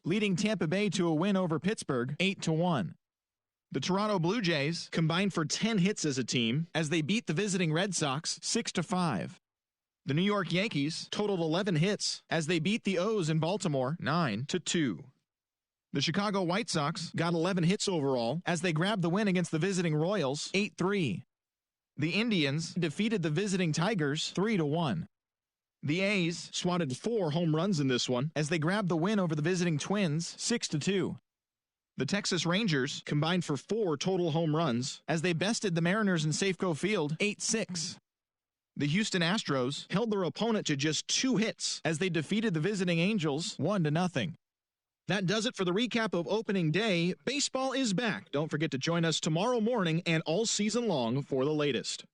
leading Tampa Bay to a win over Pittsburgh 8-1. The Toronto Blue Jays combined for 10 hits as a team as they beat the visiting Red Sox 6-5. The New York Yankees totaled 11 hits as they beat the O's in Baltimore 9-2. The Chicago White Sox got 11 hits overall as they grabbed the win against the visiting Royals 8-3. The Indians defeated the visiting Tigers 3-1. The A's swatted 4 home runs in this one as they grabbed the win over the visiting Twins 6-2. The Texas Rangers combined for 4 total home runs as they bested the Mariners in Safeco Field 8-6. The Houston Astros held their opponent to just 2 hits as they defeated the visiting Angels 1-0. That does it for the recap of opening day. Baseball is back. Don't forget to join us tomorrow morning and all season long for the latest.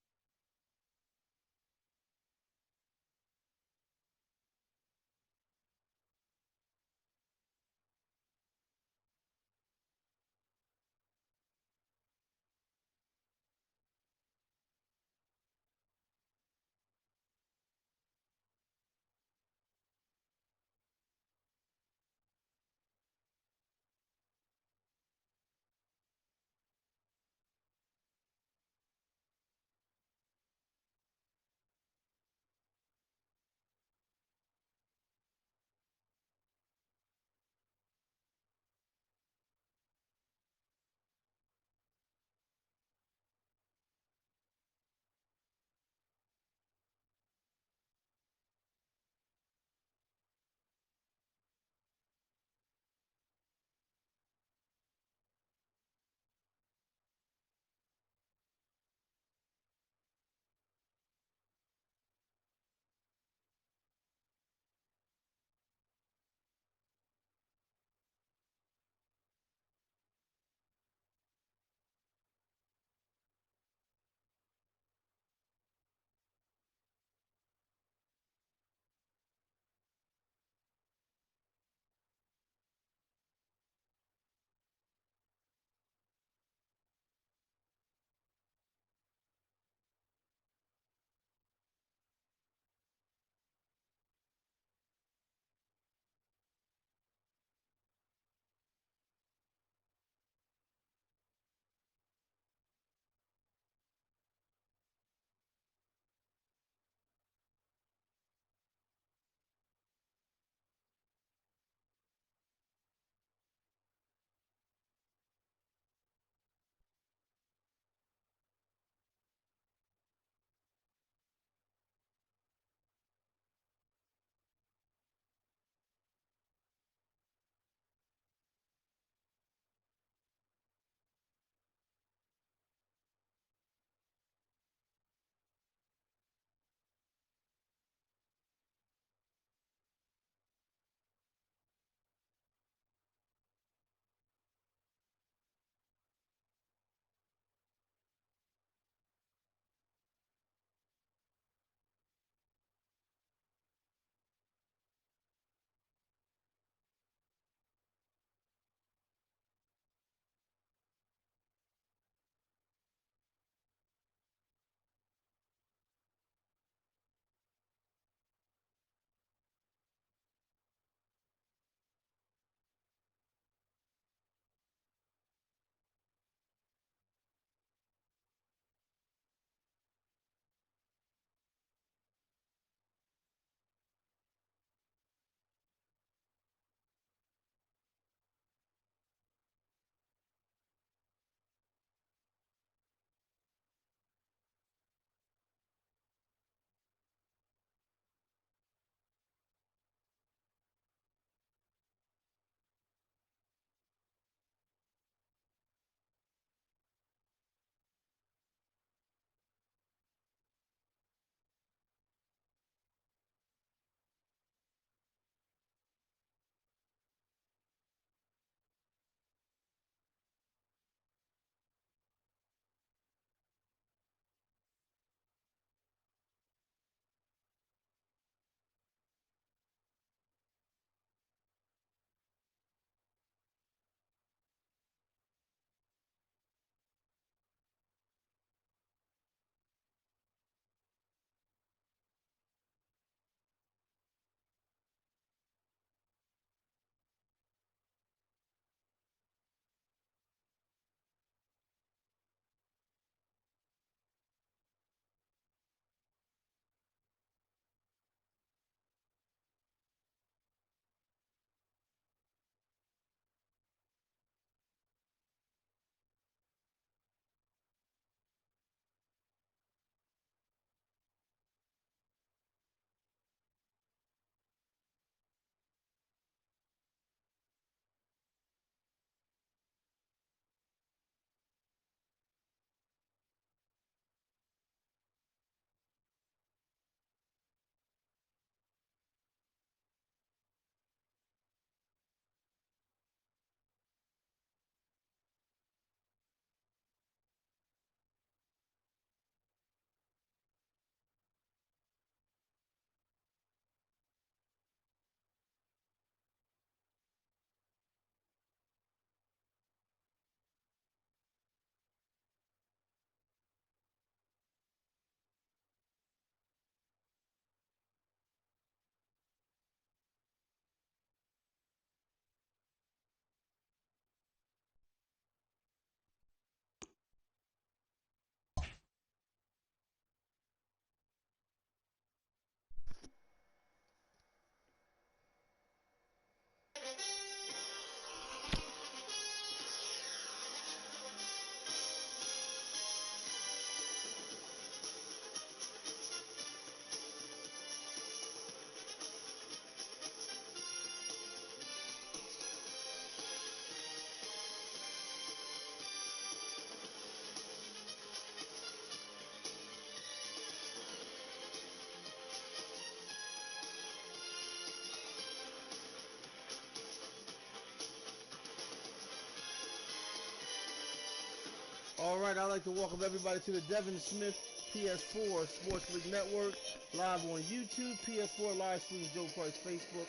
All right, I'd like to welcome everybody to the Devin Smith PS4 Sports League Network, live on YouTube, PS4 live stream, Joe Price Facebook.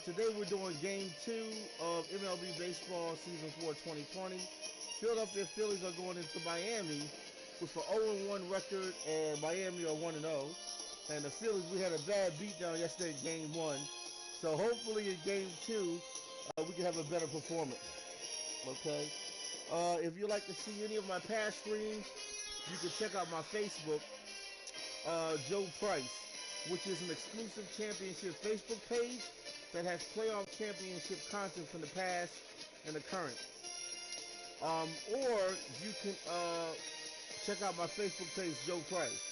Today we're doing Game 2 of MLB Baseball Season 4 2020. Philadelphia Phillies are going into Miami with an 0-1 record, and Miami are 1-0. And the Phillies, we had a bad beatdown yesterday in Game 1. So hopefully in Game 2, we can have a better performance. Okay? If you'd like to see any of my past streams, you can check out my Facebook, Joe Price, which is an exclusive championship Facebook page that has playoff championship content from the past and the current. Or you can check out my Facebook page, Joe Price,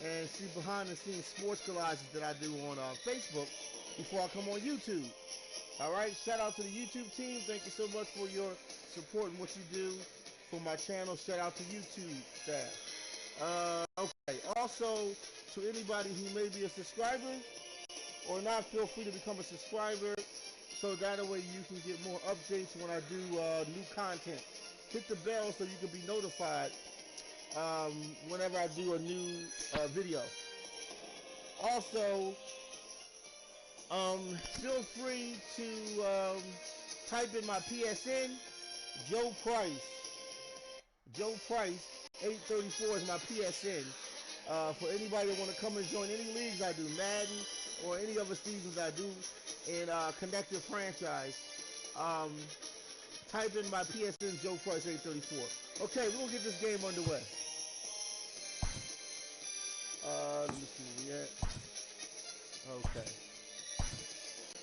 and see behind the scenes sports collages that I do on Facebook before I come on YouTube. All right, shout out to the YouTube team. Thank you so much for your support and what you do for my channel. Shout out to YouTube staff. Okay, also to anybody who may be a subscriber or not, feel free to become a subscriber so that way you can get more updates when I do new content. Hit the bell so you can be notified whenever I do a new video. Also, feel free to type in my PSN, Joe Price. Joe Price 834 is my PSN. For anybody that want to come and join any leagues I do, Madden or any other seasons I do, and connect your franchise, type in my PSN, Joe Price 834. Okay, we're gonna get this game underway. Let me see where we at. Okay.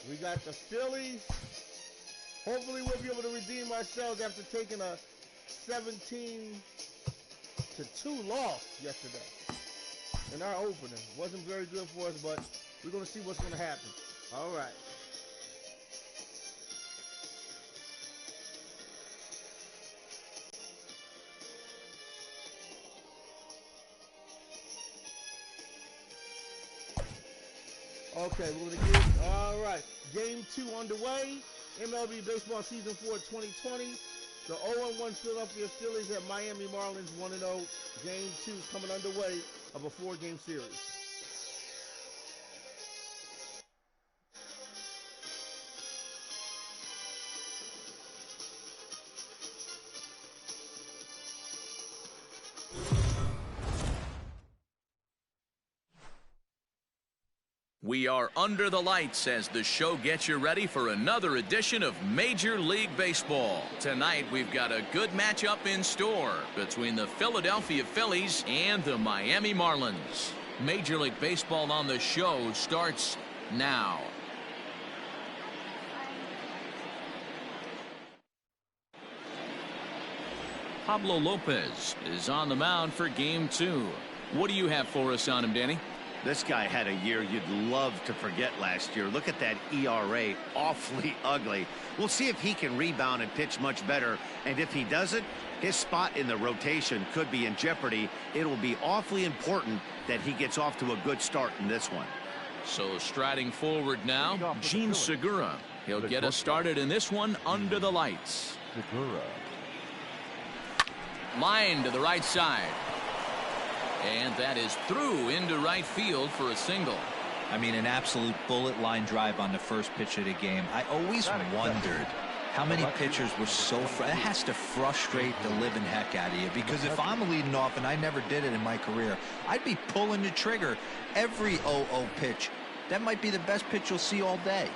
We got the Phillies. Hopefully we'll be able to redeem ourselves after taking a 17-2 loss yesterday in our opener. Wasn't very good for us, but we're going to see what's going to happen. All right. Okay, we're going to get, all right, Game 2 underway. MLB Baseball Season 4 2020. The 0-1 Philadelphia Phillies at Miami Marlins 1-0. Game 2 coming underway of a 4-game series. We are under the lights as the show gets you ready for another edition of Major League Baseball. Tonight, we've got a good matchup in store between the Philadelphia Phillies and the Miami Marlins. Major League Baseball on the show starts now. Pablo Lopez is on the mound for Game 2. What do you have for us on him, Danny? This guy had a year you'd love to forget last year. Look at that ERA, awfully ugly. We'll see if he can rebound and pitch much better. And if he doesn't, his spot in the rotation could be in jeopardy. It will be awfully important that he gets off to a good start in this one. So striding forward now, Gene Segura. He'll get us started in this one under the lights. Segura. Line to the right side. And that is through into right field for a single. I mean, an absolute bullet line drive on the first pitch of the game. I always wondered how many pitchers were so it has to frustrate the living heck out of you, because if I'm leading off, and I never did it in my career, I'd be pulling the trigger every 0-0 pitch. That might be the best pitch you'll see all day.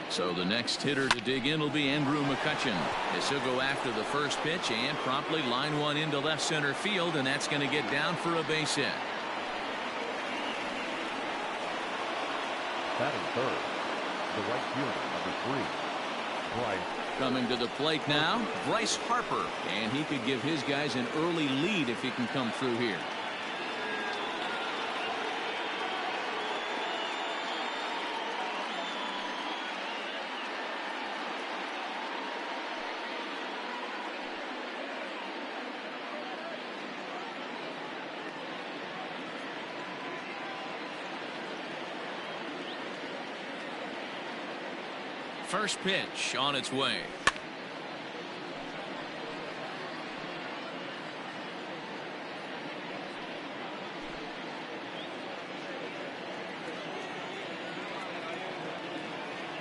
So the next hitter to dig in will be Andrew McCutchen, as he'll go after the first pitch and promptly line one into left center field, and that's going to get down for a base hit. Batting third, the right fielder, number 3, Bryce. Coming to the plate now, Bryce Harper, and he could give his guys an early lead if he can come through here. First pitch on its way.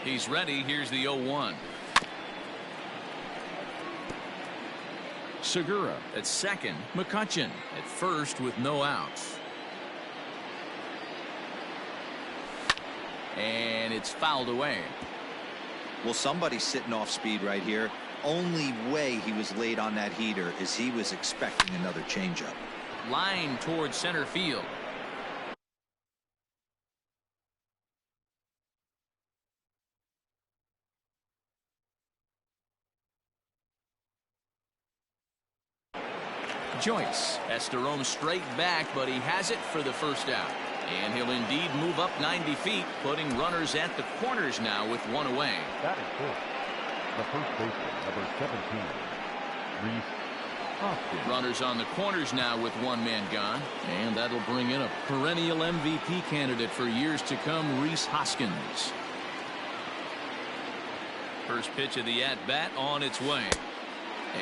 He's ready. Here's the 0-1. Segura at second. McCutchen at first with no outs. And it's fouled away. Well, somebody's sitting off speed right here. Only way he was late on that heater is he was expecting another changeup. Line towards center field. Joyce has to roam straight back, but he has it for the first out. And he'll indeed move up 90 feet, putting runners at the corners now with one away. That is good. The first baseman, number 17, Reese Hoskins. Runners on the corners now with one man gone. And that'll bring in a perennial MVP candidate for years to come, Reese Hoskins. First pitch of the at-bat on its way.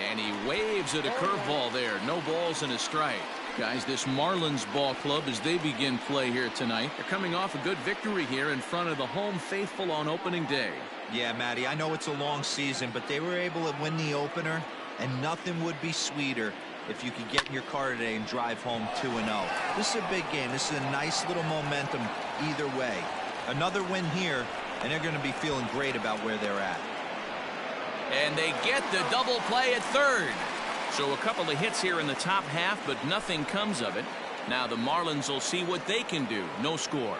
And he waves at a curveball there. No balls and a strike. Guys, this Marlins ball club, as they begin play here tonight, they're coming off a good victory here in front of the home faithful on opening day. Yeah, Matty, I know it's a long season, but they were able to win the opener, and nothing would be sweeter if you could get in your car today and drive home 2-0. This is a big game. This is a nice little momentum either way. Another win here, and they're going to be feeling great about where they're at. And they get the double play at third. So a couple of hits here in the top half, but nothing comes of it. Now the Marlins will see what they can do. No score.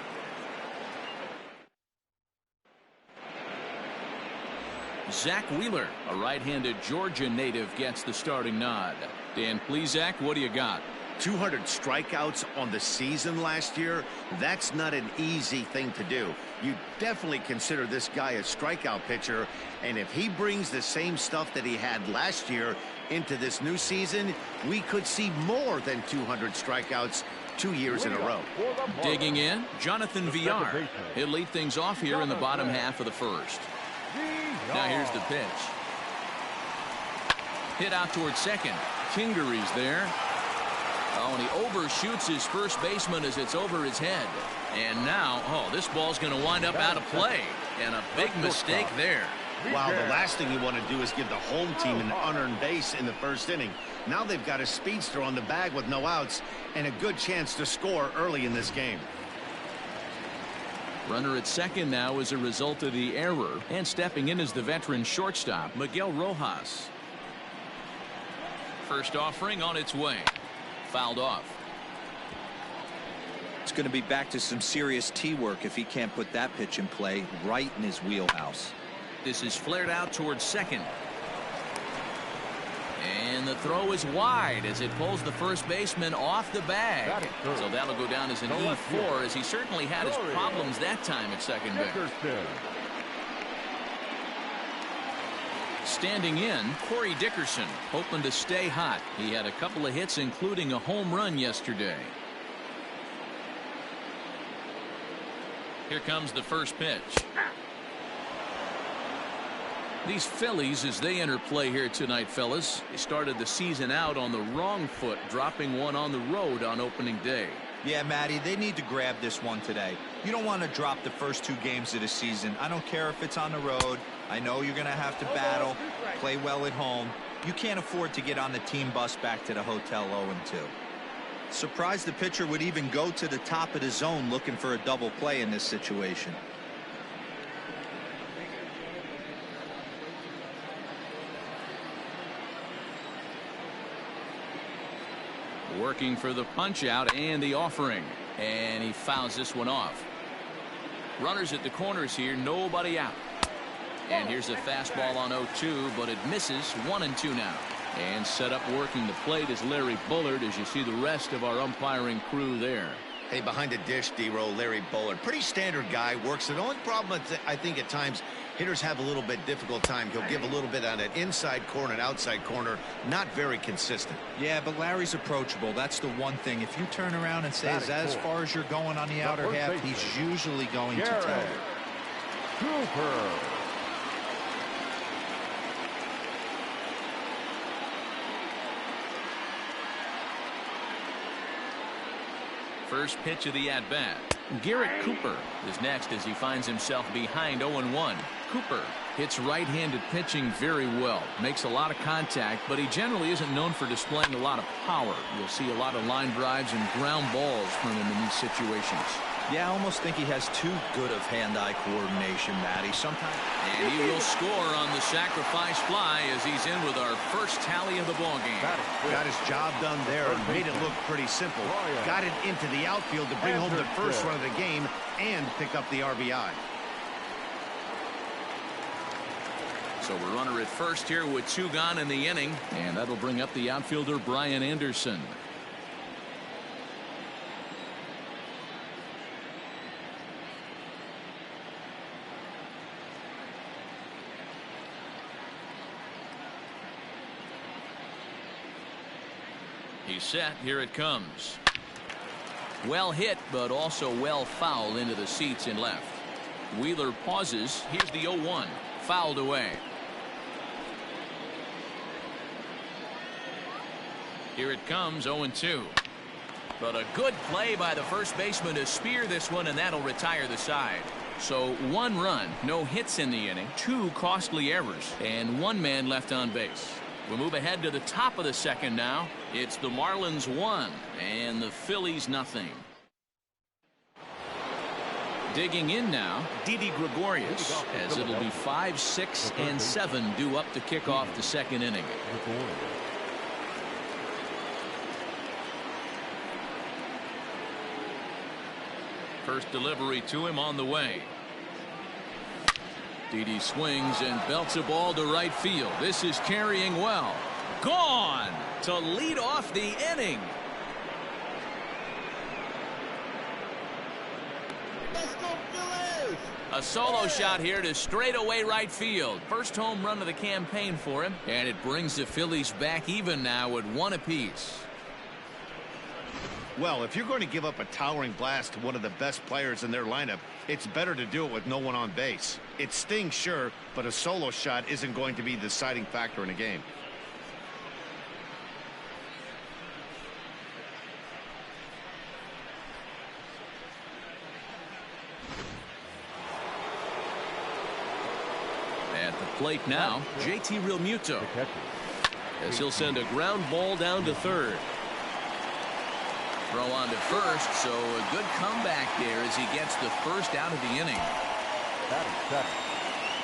Zach Wheeler, a right-handed Georgia native, gets the starting nod. Dan Plesac, what do you got? 200 strikeouts on the season last year. That's not an easy thing to do. You definitely consider this guy a strikeout pitcher, and if he brings the same stuff that he had last year into this new season, we could see more than 200 strikeouts 2 years in a row. Digging in, Jonathan Villar. He'll lead things off here in the bottom half of the first. Now here's the pitch. Hit out towards second. Kingery's there. Oh, and he overshoots his first baseman as it's over his head. And now, this ball's going to wind up out of play. And a big mistake there. Wow, the last thing you want to do is give the home team an unearned base in the first inning. Now they've got a speedster on the bag with no outs and a good chance to score early in this game. Runner at second now as a result of the error. And stepping in is the veteran shortstop, Miguel Rojas. First offering on its way. Fouled off. It's going to be back to some serious tee work if he can't put that pitch in play right in his wheelhouse. This is flared out towards second. And the throw is wide as it pulls the first baseman off the bag. So that'll go down as an E4, as he certainly had his problems that time at second base. Standing in, Corey Dickerson, hoping to stay hot. He had a couple of hits, including a home run yesterday. Here comes the first pitch. These Phillies, as they enter play here tonight, fellas, they started the season out on the wrong foot, dropping one on the road on opening day. Yeah, Matty, they need to grab this one today. You don't want to drop the first 2 games of the season. I don't care if it's on the road. I know you're going to have to battle, play well at home. You can't afford to get on the team bus back to the hotel 0-2. Surprised the pitcher would even go to the top of the zone looking for a double play in this situation. Working for the punch out and the offering, and he fouls this one off. Runners at the corners here, nobody out. And here's a fastball on 0-2, but it misses. 1-2 now. And set up working the plate is Larry Bullard, as you see the rest of our umpiring crew there. Hey, behind the dish, D-Row, Larry Bullard. Pretty standard guy, works. The only problem I think at times hitters have a little bit difficult time. He'll give a little bit on an inside corner and outside corner. Not very consistent. Yeah, but Larry's approachable. That's the one thing. If you turn around and say, as far as you're going on the outer half, he's usually going to tell you. Cooper. First pitch of the at-bat. Garrett Cooper is next as he finds himself behind 0-1. Cooper hits right-handed pitching very well. Makes a lot of contact, but he generally isn't known for displaying a lot of power. You'll see a lot of line drives and ground balls from him in these situations. Yeah, I almost think he has too good of hand-eye coordination, Matty. Sometimes. And he will score on the sacrifice fly as he's in with our first tally of the ballgame. Got his job done there and made it look pretty simple. Got it into the outfield to bring home the first run of the game and pick up the RBI. So we're runner at first here with 2 gone in the inning, and that'll bring up the outfielder Brian Anderson. He's set. Here it comes. Well hit, but also well fouled into the seats in left. Wheeler pauses. Here's the 0-1. Fouled away. Here it comes, 0-2. But a good play by the first baseman to spear this one, and that'll retire the side. So 1 run, no hits in the inning, 2 costly errors, and 1 man left on base. We'll move ahead to the top of the second now. It's the Marlins 1 and the Phillies nothing. Digging in now, Didi Gregorius, as it'll be 5, 6, and 7 due up to kick off the second inning. First delivery to him on the way. Didi swings and belts a ball to right field. This is carrying well. Gone to lead off the inning. Let's go, Phillies! A solo shot here to straightaway right field. First home run of the campaign for him, and it brings the Phillies back even now at 1 apiece. Well, if you're going to give up a towering blast to one of the best players in their lineup, it's better to do it with no one on base. It stings, sure, but a solo shot isn't going to be the deciding factor in a game. At the plate now, JT Realmuto, as he'll send a ground ball down to third. Throw on to first, so a good comeback there as he gets the first out of the inning. Batting second,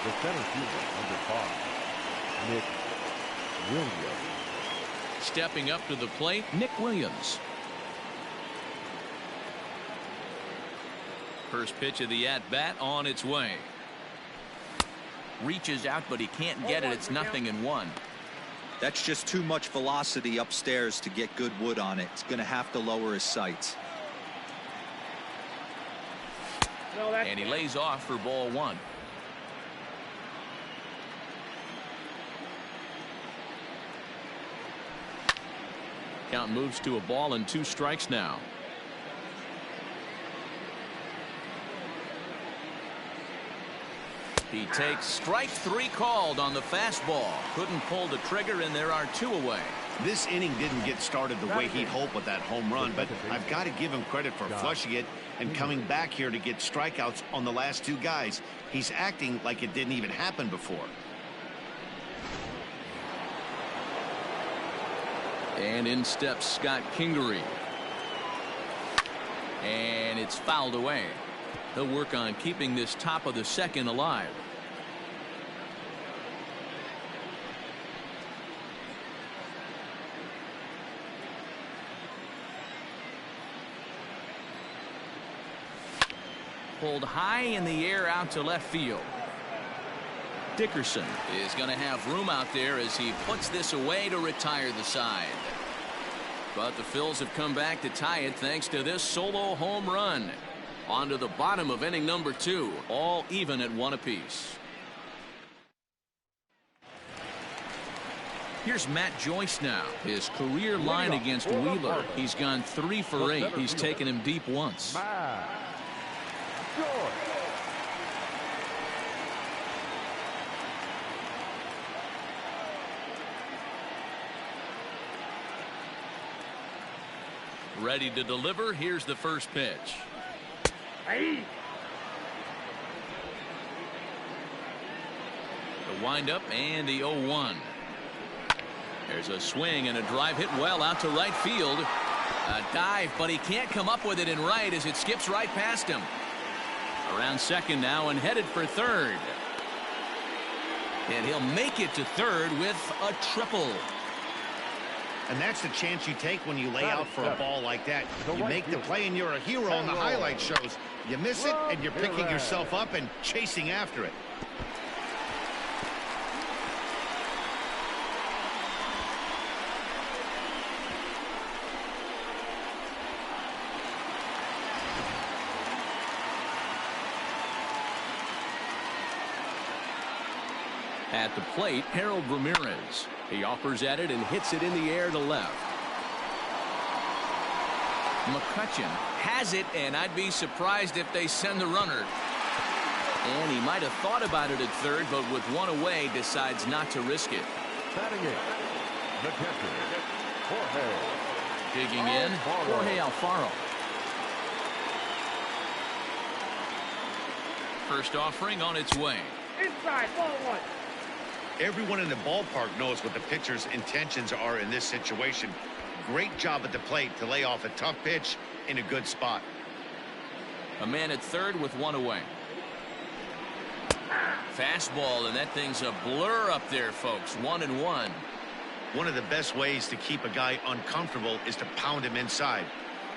the center fielder, number 5, Nick Williams. Stepping up to the plate, Nick Williams. First pitch of the at-bat on its way. Reaches out, but he can't get it. It's 0-1. That's just too much velocity upstairs to get good wood on it. It's going to have to lower his sights. And he lays off for ball 1. Count moves to a ball and 2 strikes now. He takes strike 3 called on the fastball. Couldn't pull the trigger, and there are 2 away. This inning didn't get started the way he'd hoped with that home run, but I've got to give him credit for flushing it and coming back here to get strikeouts on the last 2 guys. He's acting like it didn't even happen before. And in steps Scott Kingery. And it's fouled away. He'll work on keeping this top of the second alive. pulled high in the air out to left field. Dickerson is going to have room out there as he puts this away to retire the side. But the Phils have come back to tie it thanks to this solo home run. On to the bottom of inning number 2, all even at 1 apiece. Here's Matt Joyce now. His career line against Wheeler. He's gone 3 for 8. He's taken him deep once. Ready to deliver. Here's the first pitch. The windup and the 0-1. There's a swing and a drive hit well out to right field. A dive, but he can't come up with it in right as it skips right past him. Around second now and headed for third. And he'll make it to third with a triple. And that's the chance you take when you lay out for a ball like that. You make the play and you're a hero on the highlight shows. You miss it and you're picking yourself up and chasing after it. At the plate, Harold Ramirez. He offers at it and hits it in the air to left. McCutcheon has it, and I'd be surprised if they send the runner. And he might have thought about it at third, but with one away, decides not to risk it. Batting it, the catcher, Jorge. Digging in, Jorge Alfaro. First offering on its way. Inside, ball 1. Everyone in the ballpark knows what the pitcher's intentions are in this situation. Great job at the plate to lay off a tough pitch in a good spot. A man at third with one away. Fastball, and that thing's a blur up there, folks. 1-1. One of the best ways to keep a guy uncomfortable is to pound him inside.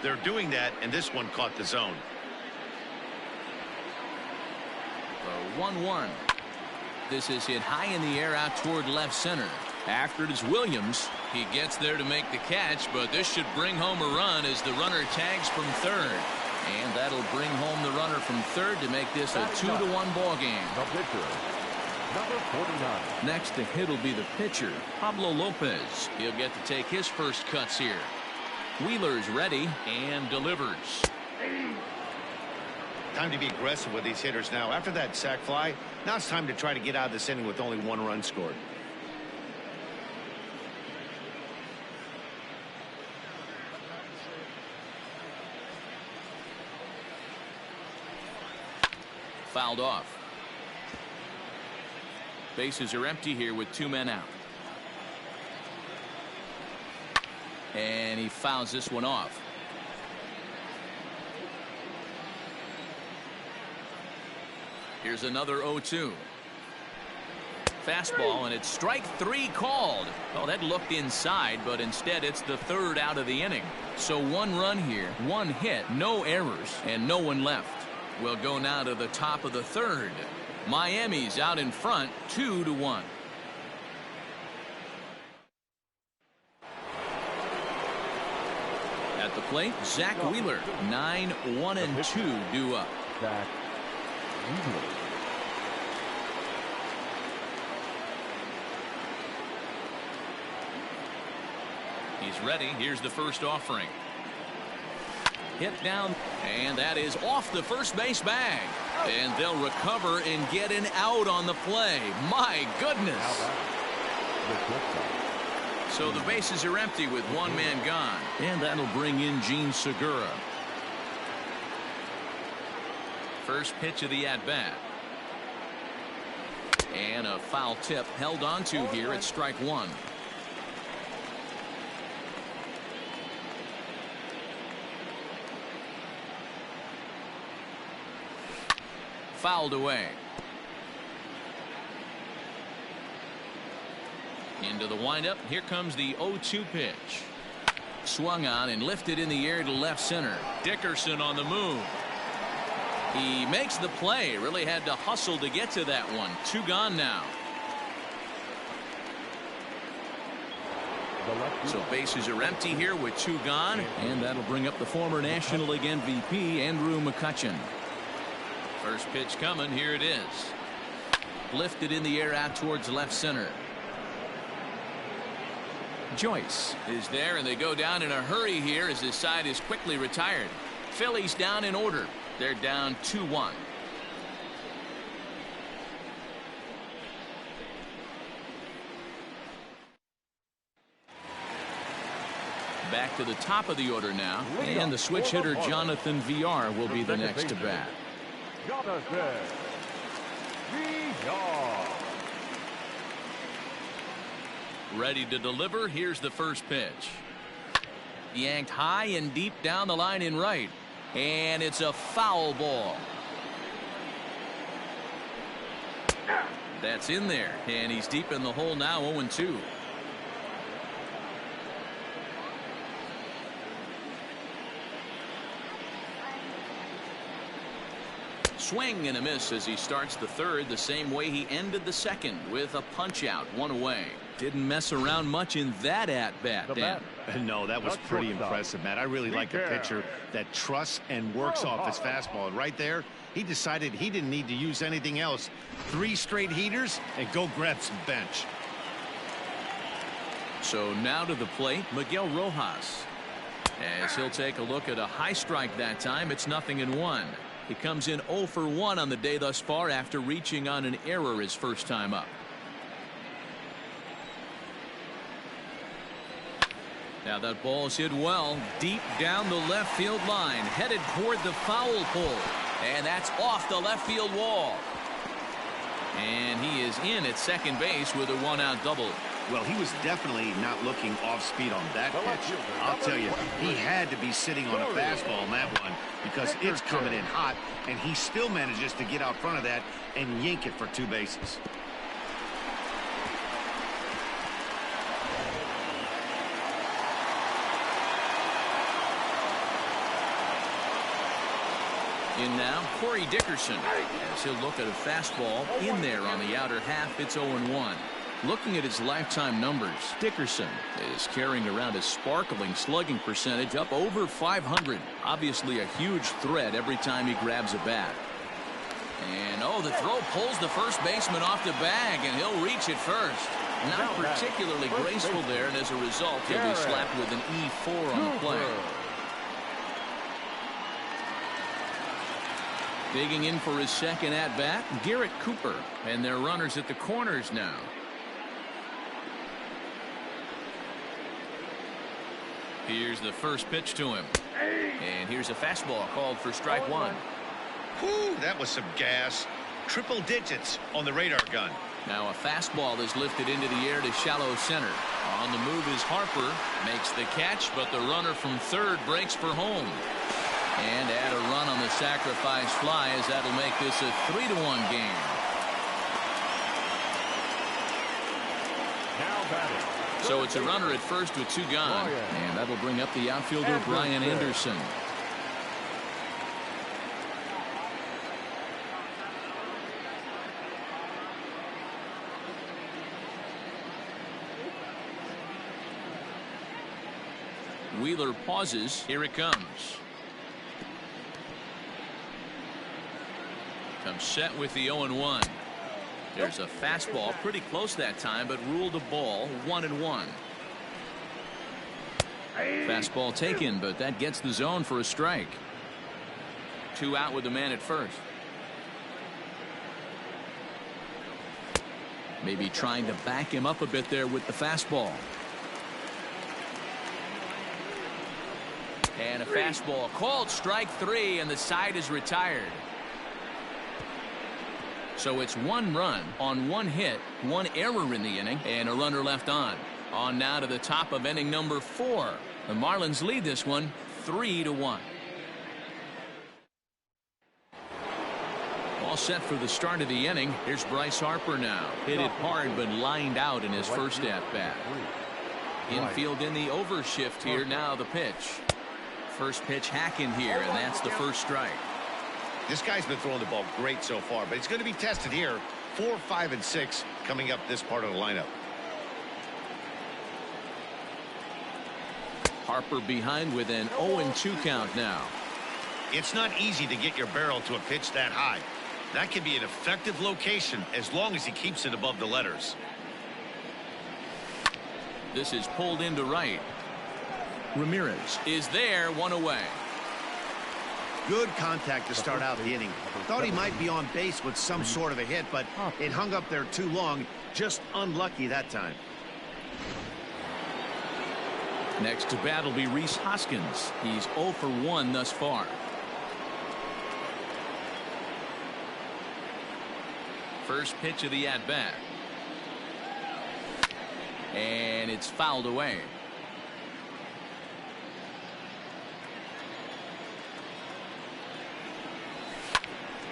They're doing that, and this one caught the zone. 1-1. This is hit high in the air out toward left center. After it is Williams. He gets there to make the catch, but this should bring home a run as the runner tags from third. And that'll bring home the runner from third to make this a 2-1 ball game. The pitcher, number 49. Next to hit will be the pitcher, Pablo Lopez. He'll get to take his first cuts here. Wheeler's ready and delivers. Time to be aggressive with these hitters now. After that sac fly, now it's time to try to get out of this inning with only 1 run scored. Fouled off. Bases are empty here with 2 men out. And he fouls this one off. Here's another 0-2. Fastball, and it's strike 3 called. Oh, that looked inside, but instead it's the third out of the inning. So 1 run here, 1 hit, no errors, and no one left. We'll go now to the top of the third. Miami's out in front, 2-1. At the plate, Zach Wheeler, 9-1-2 due up. Zach Wheeler. He's ready. Here's the first offering. Hit down, and that is off the first base bag. And they'll recover and get an out on the play. My goodness. So the bases are empty with 1 man gone. And that'll bring in Gene Segura. First pitch of the at-bat. And a foul tip held onto here at strike 1. Fouled away. Into the windup. Here comes the 0-2 pitch. Swung on and lifted in the air to left center. Dickerson on the move. He makes the play. Really had to hustle to get to that one. 2 gone now. So bases are empty here with 2 gone, and that'll bring up the former National League MVP Andrew McCutchen. First pitch coming. Here it is. Lifted in the air out towards left center. Joyce is there, and they go down in a hurry here as his side is quickly retired. Phillies down in order. They're down 2-1. Back to the top of the order now, and the switch hitter Jonathan VR will be the next to bat. Ready to deliver. Here's the first pitch. Yanked high and deep down the line in right, and it's a foul ball. That's in there, and he's deep in the hole now. 0-2. Swing and a miss as he starts the third the same way he ended the second, with a punch out, 1 away. Didn't mess around much in that at-bat, Dan. No, that was pretty impressive, Matt. I really like a pitcher that trusts and works off his fastball. And right there, he decided he didn't need to use anything else. 3 straight heaters and go grab some bench. So now to the plate, Miguel Rojas. As he'll take a look at a high strike that time, it's 0-1. He comes in 0 for 1 on the day thus far after reaching on an error his first time up. Now that ball is hit well deep down the left field line, headed toward the foul pole, and that's off the left field wall. And he is in at second base with a 1-out double. Well, he was definitely not looking off speed on that pitch. I'll tell you, he had to be sitting on a fastball on that one because it's coming in hot, and he still manages to get out front of that and yank it for 2 bases. In now, Corey Dickerson, as he'll look at a fastball in there on the outer half. It's 0-1. Looking at his lifetime numbers, Dickerson is carrying around a sparkling slugging percentage up over 500. Obviously a huge threat every time he grabs a bat. And the throw pulls the first baseman off the bag, and he'll reach it first. Not particularly graceful there, and as a result, he'll be slapped with an E4 on the play. Digging in for his second at-bat, Garrett Cooper, and their runners at the corners now. Here's the first pitch to him. And here's a fastball called for strike 1. Whew, that was some gas. Triple digits on the radar gun. Now a fastball is lifted into the air to shallow center. On the move is Harper. Makes the catch, but the runner from third breaks for home. And add a run on the sacrifice fly, as that'll make this a 3-1 game. So it's a runner at first with 2 gone. And that'll bring up the outfielder Brian Anderson. Wheeler pauses. Here it comes. Comes set with the 0-1. There's a fastball pretty close that time, but ruled a ball. 1-1. Fastball taken, but that gets the zone for a strike. 2 out with the man at first. Maybe trying to back him up a bit there with the fastball. And a fastball called strike 3, and the side is retired. So it's 1 run on 1 hit, 1 error in the inning, and a runner left on. On now to the top of inning number 4. The Marlins lead this one 3-1. All set for the start of the inning. Here's Bryce Harper now. Hit it hard, but lined out in his first at-bat. Infield in the overshift here. Now the pitch. First pitch hack in here, and that's the first strike. This guy's been throwing the ball great so far, but he's going to be tested here. 4, 5, and 6 coming up this part of the lineup. Harper behind with an 0-2 count now. It's not easy to get your barrel to a pitch that high. That can be an effective location as long as he keeps it above the letters. This is pulled into right. Ramirez is there, 1 away. Good contact to start out the inning. Thought he might be on base with some sort of a hit, but it hung up there too long. Just unlucky that time. Next to bat will be Rhys Hoskins. He's 0 for 1 thus far. First pitch of the at-bat. And it's fouled away.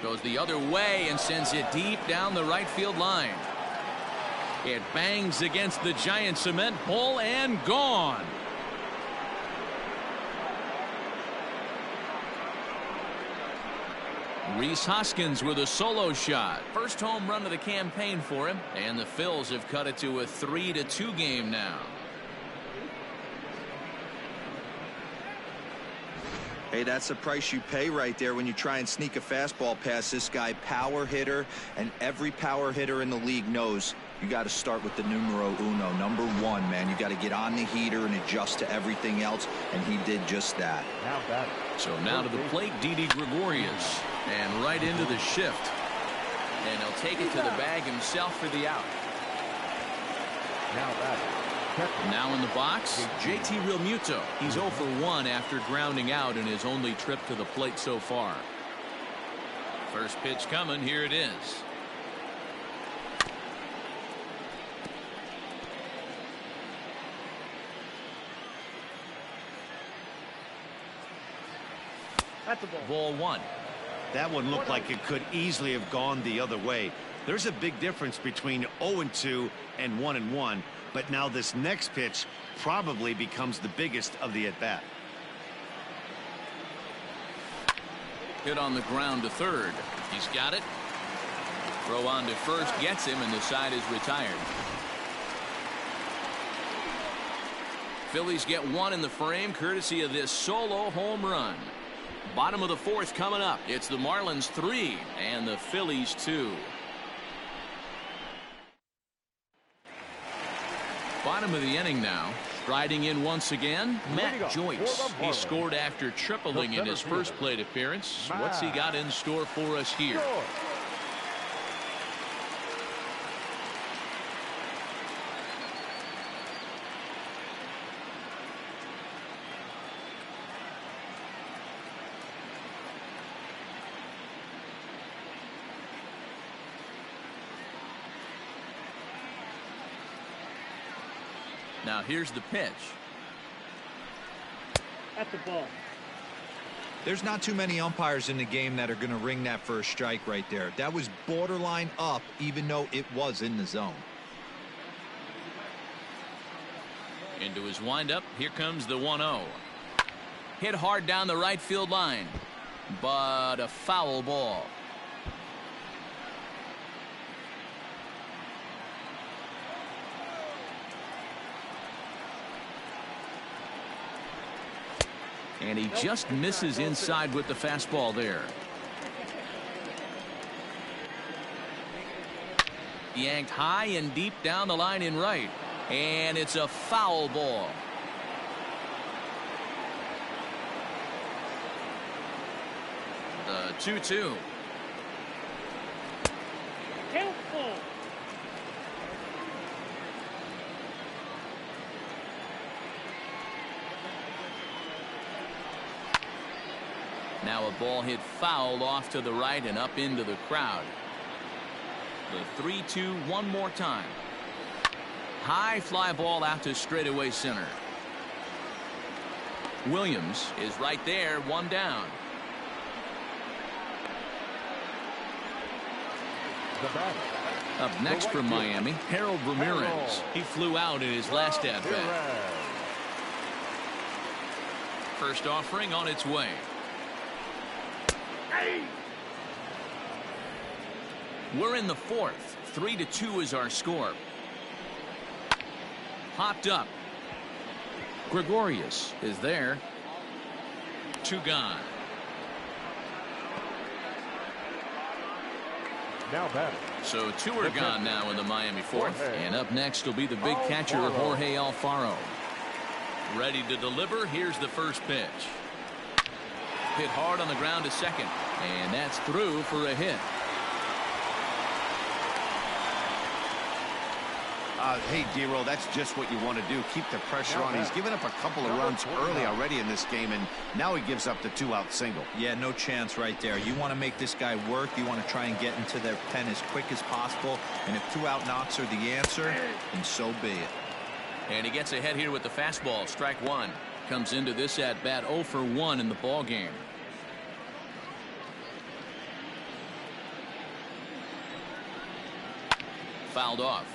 Goes the other way and sends it deep down the right field line. It bangs against the giant cement pole and gone. Rhys Hoskins with a solo shot. First home run of the campaign for him, and the Phils have cut it to a 3-2 game now. Hey, that's the price you pay right there when you try and sneak a fastball past this guy. Power hitter, and every power hitter in the league knows you got to start with the numero uno, number 1, man. You got to get on the heater and adjust to everything else, and he did just that. So now to the plate, Didi Gregorius, and right into the shift, and he'll take it to the bag himself for the out. Now in the box, JT Realmuto. He's 0 for 1 after grounding out in his only trip to the plate so far. First pitch coming. Here it is. That's the ball. Ball 1. That one looked like it could easily have gone the other way. There's a big difference between 0-2 and 1-1. But now this next pitch probably becomes the biggest of the at-bat. Hit on the ground to third. He's got it. Throw on to first gets him, and the side is retired. Phillies get 1 in the frame courtesy of this solo home run. Bottom of the 4th coming up. It's the Marlins 3 and the Phillies 2. Bottom of the inning now. Striding in once again, Matt Joyce. He scored after tripling in his first plate appearance. What's he got in store for us here? Now here's the pitch. At the ball. There's not too many umpires in the game that are going to ring that first strike right there. That was borderline up, even though it was in the zone. Into his windup. Here comes the 1-0. Hit hard down the right field line, but a foul ball. And he just misses inside with the fastball there. Yanked high and deep down the line in right. And it's a foul ball. The 2-2. Helpful. Now a ball hit foul off to the right and up into the crowd. The 3-2 one more time. High fly ball out to straightaway center. Williams is right there, 1 down. Up next from Miami, Harold Ramirez. He flew out in his last at-bat. First offering on its way. We're in the fourth. 3-2 is our score. Popped up. Gregorius is there. 2 gone. Now batting. So 2 are gone now in the Miami fourth. And up next will be the big catcher, Jorge Alfaro. Ready to deliver. Here's the first pitch. Hit hard on the ground to second. And that's through for a hit. Hey, D-Roll, that's just what you want to do. Keep the pressure on. He's given up a couple of runs early already in this game, and now he gives up the 2-out single. Yeah, no chance right there. You want to make this guy work. You want to try and get into their pen as quick as possible. And if 2-out knocks are the answer, then so be it. And he gets ahead here with the fastball. Strike 1. Comes into this at bat 0 for 1 in the ball game. Fouled off.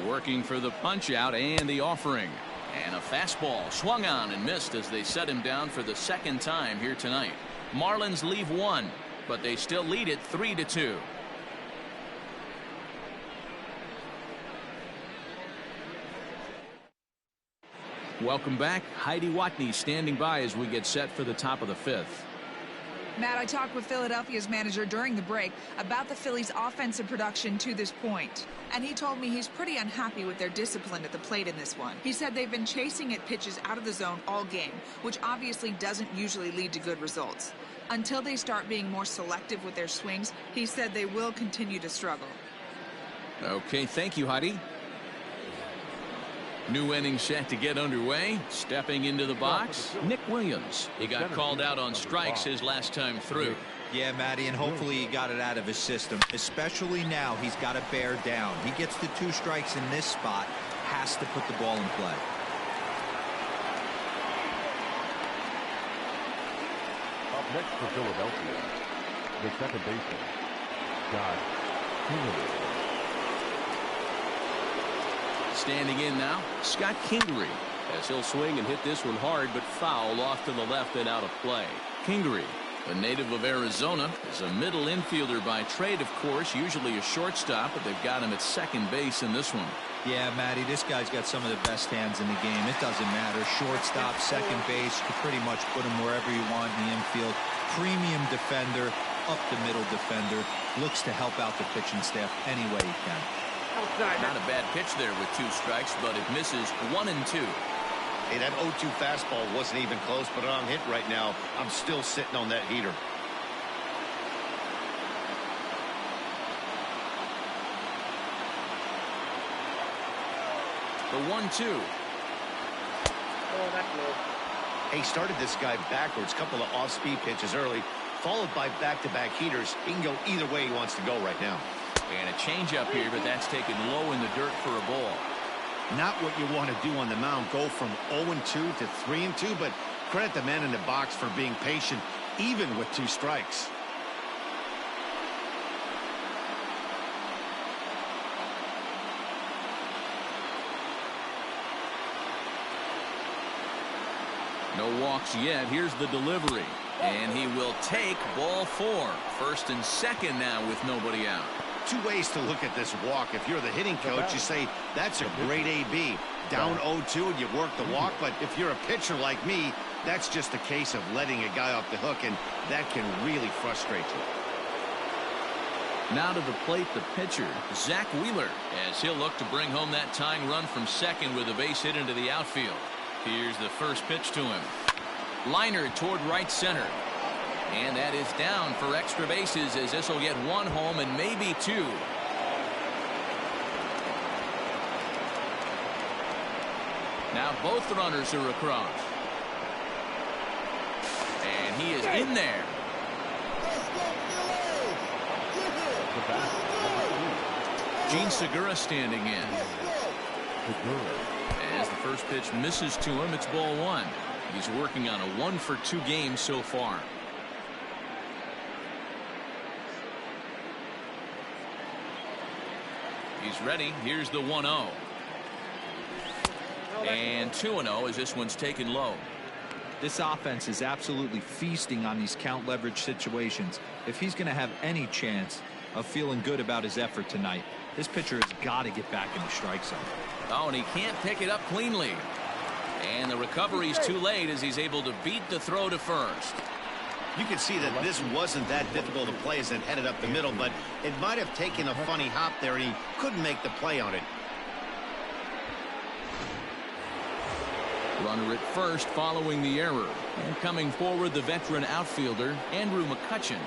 Working for the punch out and the offering. And a fastball swung on and missed as they set him down for the second time here tonight. Marlins leave 1, but they still lead it 3-2. Welcome back. Heidi Watney standing by as we get set for the top of the 5th. Matt, I talked with Philadelphia's manager during the break about the Phillies' offensive production to this point. And he told me he's pretty unhappy with their discipline at the plate in this one. He said they've been chasing at pitches out of the zone all game, which obviously doesn't usually lead to good results. Until they start being more selective with their swings, he said they will continue to struggle. Okay, thank you, Heidi. New inning set to get underway. Stepping into the box, Nick Williams. He got called out on strikes his last time through. Yeah, Matty, and hopefully he got it out of his system. Especially now, he's got to bear down. He gets the 2 strikes in this spot, has to put the ball in play. Up next for Philadelphia, the second baseman, Scott Kingery. Standing in now, Scott Kingery, as he'll swing and hit this one hard, but foul off to the left and out of play. Kingery, a native of Arizona, is a middle infielder by trade, of course, usually a shortstop, but they've got him at second base in this one. Yeah, Matty, this guy's got some of the best hands in the game. It doesn't matter. Shortstop, second base, you can pretty much put him wherever you want in the infield. Premium defender, up the middle defender, looks to help out the pitching staff any way he can. Not a bad pitch there with 2 strikes, but it misses 1 and 2. Hey, that 0-2 fastball wasn't even close, but on hit right now, I'm still sitting on that heater. The 1-2. He started this guy backwards, couple of off-speed pitches early, followed by back-to-back heaters. He can go either way he wants to go right now. And a changeup here, but that's taken low in the dirt for a ball. Not what you want to do on the mound, go from 0-2 to 3-2, but credit the man in the box for being patient, even with 2 strikes. No walks yet. Here's the delivery. And he will take ball 4. First and second now with nobody out. 2 ways to look at this walk. If you're the hitting coach, you say, that's a great AB. Down 0-2 and you work the walk. But if you're a pitcher like me, that's just a case of letting a guy off the hook, and that can really frustrate you. Now to the plate, the pitcher, Zach Wheeler, as he'll look to bring home that tying run from second with a base hit into the outfield. Here's the first pitch to him. Liner toward right center. And that is down for extra bases, as this will get 1 home and maybe 2. Now both runners are across. And he is in there. Gene Segura standing in. As the first pitch misses to him, it's ball 1. He's working on a 1-for-2 game so far. He's ready. Here's the 1-0. And 2-0 as this one's taken low. This offense is absolutely feasting on these count leverage situations. If he's going to have any chance of feeling good about his effort tonight, this pitcher has got to get back in the strike zone. Oh, and he can't pick it up cleanly. And the recovery's too late as he's able to beat the throw to first. You can see that this wasn't that difficult to play as it headed up the middle, but it might have taken a funny hop there, and he couldn't make the play on it. Runner at first following the error. And coming forward, the veteran outfielder, Andrew McCutchen.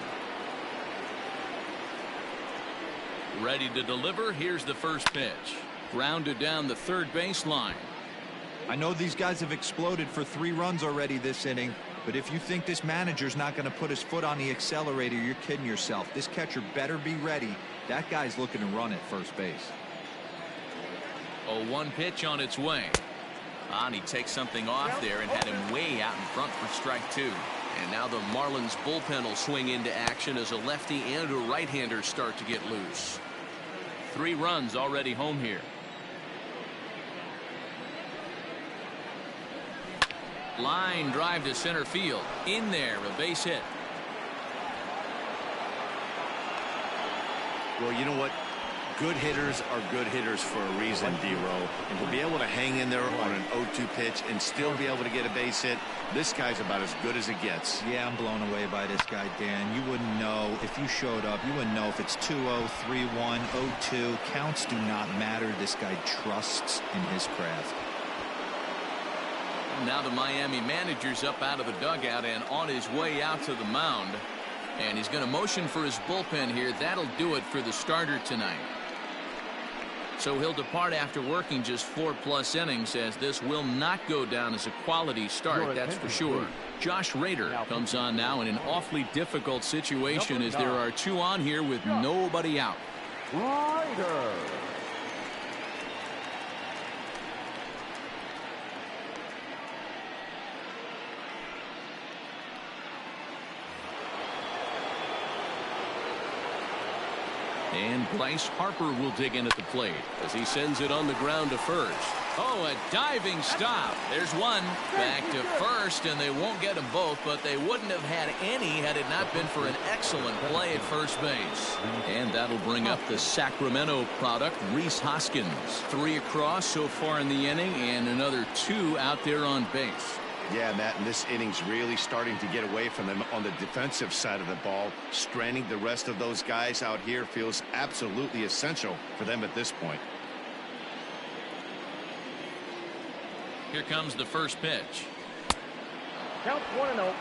Ready to deliver. Here's the first pitch. Grounded down the third baseline. I know these guys have exploded for 3 runs already this inning, but if you think this manager's not going to put his foot on the accelerator, you're kidding yourself. This catcher better be ready. That guy's looking to run at first base. 0-1 pitch on its way. And he takes something off there and had him way out in front for strike 2. And now the Marlins bullpen will swing into action as a lefty and a right-hander start to get loose. 3 runs already home here. Line drive to center field. In there, a base hit. Well, you know what? Good hitters are good hitters for a reason, D-Row. And to be able to hang in there on an 0-2 pitch and still be able to get a base hit, this guy's about as good as it gets. Yeah, I'm blown away by this guy, Dan. You wouldn't know if you showed up. You wouldn't know if it's 2-0, 3-1, 0-2. Counts do not matter. This guy trusts in his craft. Now the Miami manager's up out of the dugout and on his way out to the mound. And he's going to motion for his bullpen here. That'll do it for the starter tonight. So he'll depart after working just 4+ innings, as this will not go down as a quality start, that's for sure. Josh Rader comes on now in an awfully difficult situation as there are 2 on here with nobody out. Ryder. And Bryce Harper will dig in at the plate as he sends it on the ground to first. Oh, a diving stop. There's one. Back to first, and they won't get them both, but they wouldn't have had any had it not been for an excellent play at first base. And that'll bring up the Sacramento product, Rhys Hoskins. 3 across so far in the inning, and another 2 out there on base. Yeah, Matt, and this inning's really starting to get away from them on the defensive side of the ball. Stranding the rest of those guys out here feels absolutely essential for them at this point. Here comes the first pitch. Count 1-0.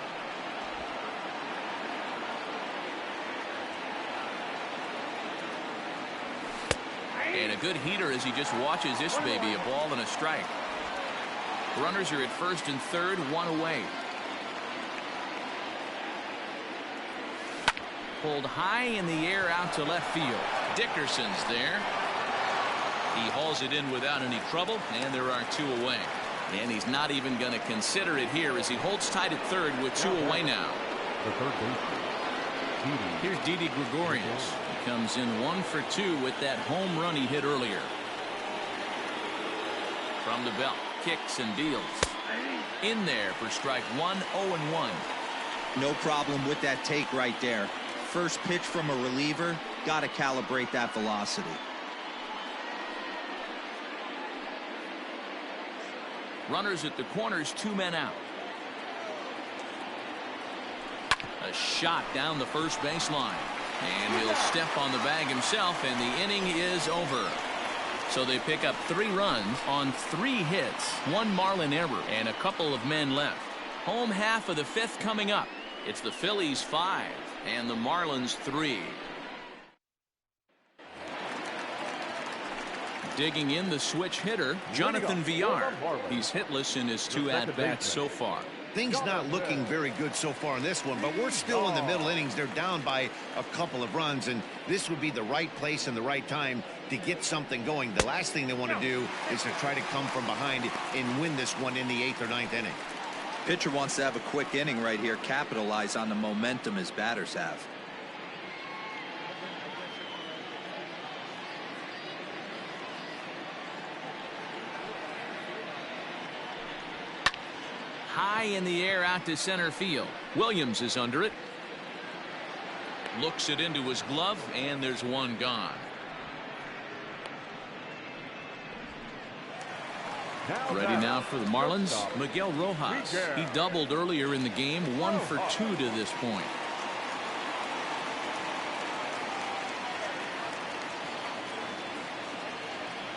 And a good heater as he just watches this baby, a ball and a strike. Runners are at first and third, 1 away. Pulled high in the air out to left field. Dickerson's there. He hauls it in without any trouble, and there are 2 away. And he's not even going to consider it here as he holds tight at third with 2 away now. The third baseman. Here's Didi Gregorius. He comes in 1 for 2 with that home run he hit earlier. From the belt, kicks and deals. In there for strike 1, 0-1. No problem with that take right there. First pitch from a reliever, got to calibrate that velocity. Runners at the corners, 2 men out. A shot down the first baseline. And he'll step on the bag himself, and the inning is over. So they pick up 3 runs on 3 hits, 1 Marlin error, and a couple of men left. Home half of the 5th coming up. It's the Phillies 5 and the Marlins 3. Digging in the switch hitter, Jonathan Villar. He's hitless in his 2 at-bats so far. Things not looking very good so far in this one, but we're still in the middle innings. They're down by a couple of runs, and this would be the right place and the right time to get something going. The last thing they want to do is to try to come from behind and win this one in the 8th or 9th inning. Pitcher wants to have a quick inning right here, capitalize on the momentum his batters have. high in the air out to center field. Williams is under it. Looks it into his glove, and there's one gone. Ready now for the Marlins, Miguel Rojas. He doubled earlier in the game, 1 for 2 to this point.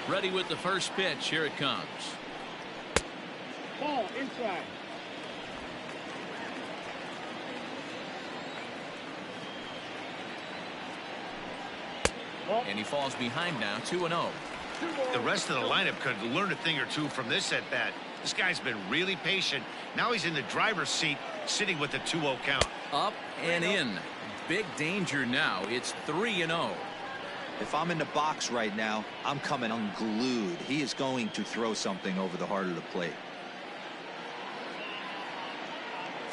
Ready with the first pitch. Here it comes. Ball inside. And he falls behind now, 2-0. The rest of the lineup could learn a thing or two from this at bat. This guy's been really patient. Now he's in the driver's seat, sitting with the 2-0 count. Up and in. Big danger now. It's 3-0. If I'm in the box right now, I'm coming unglued. He is going to throw something over the heart of the plate.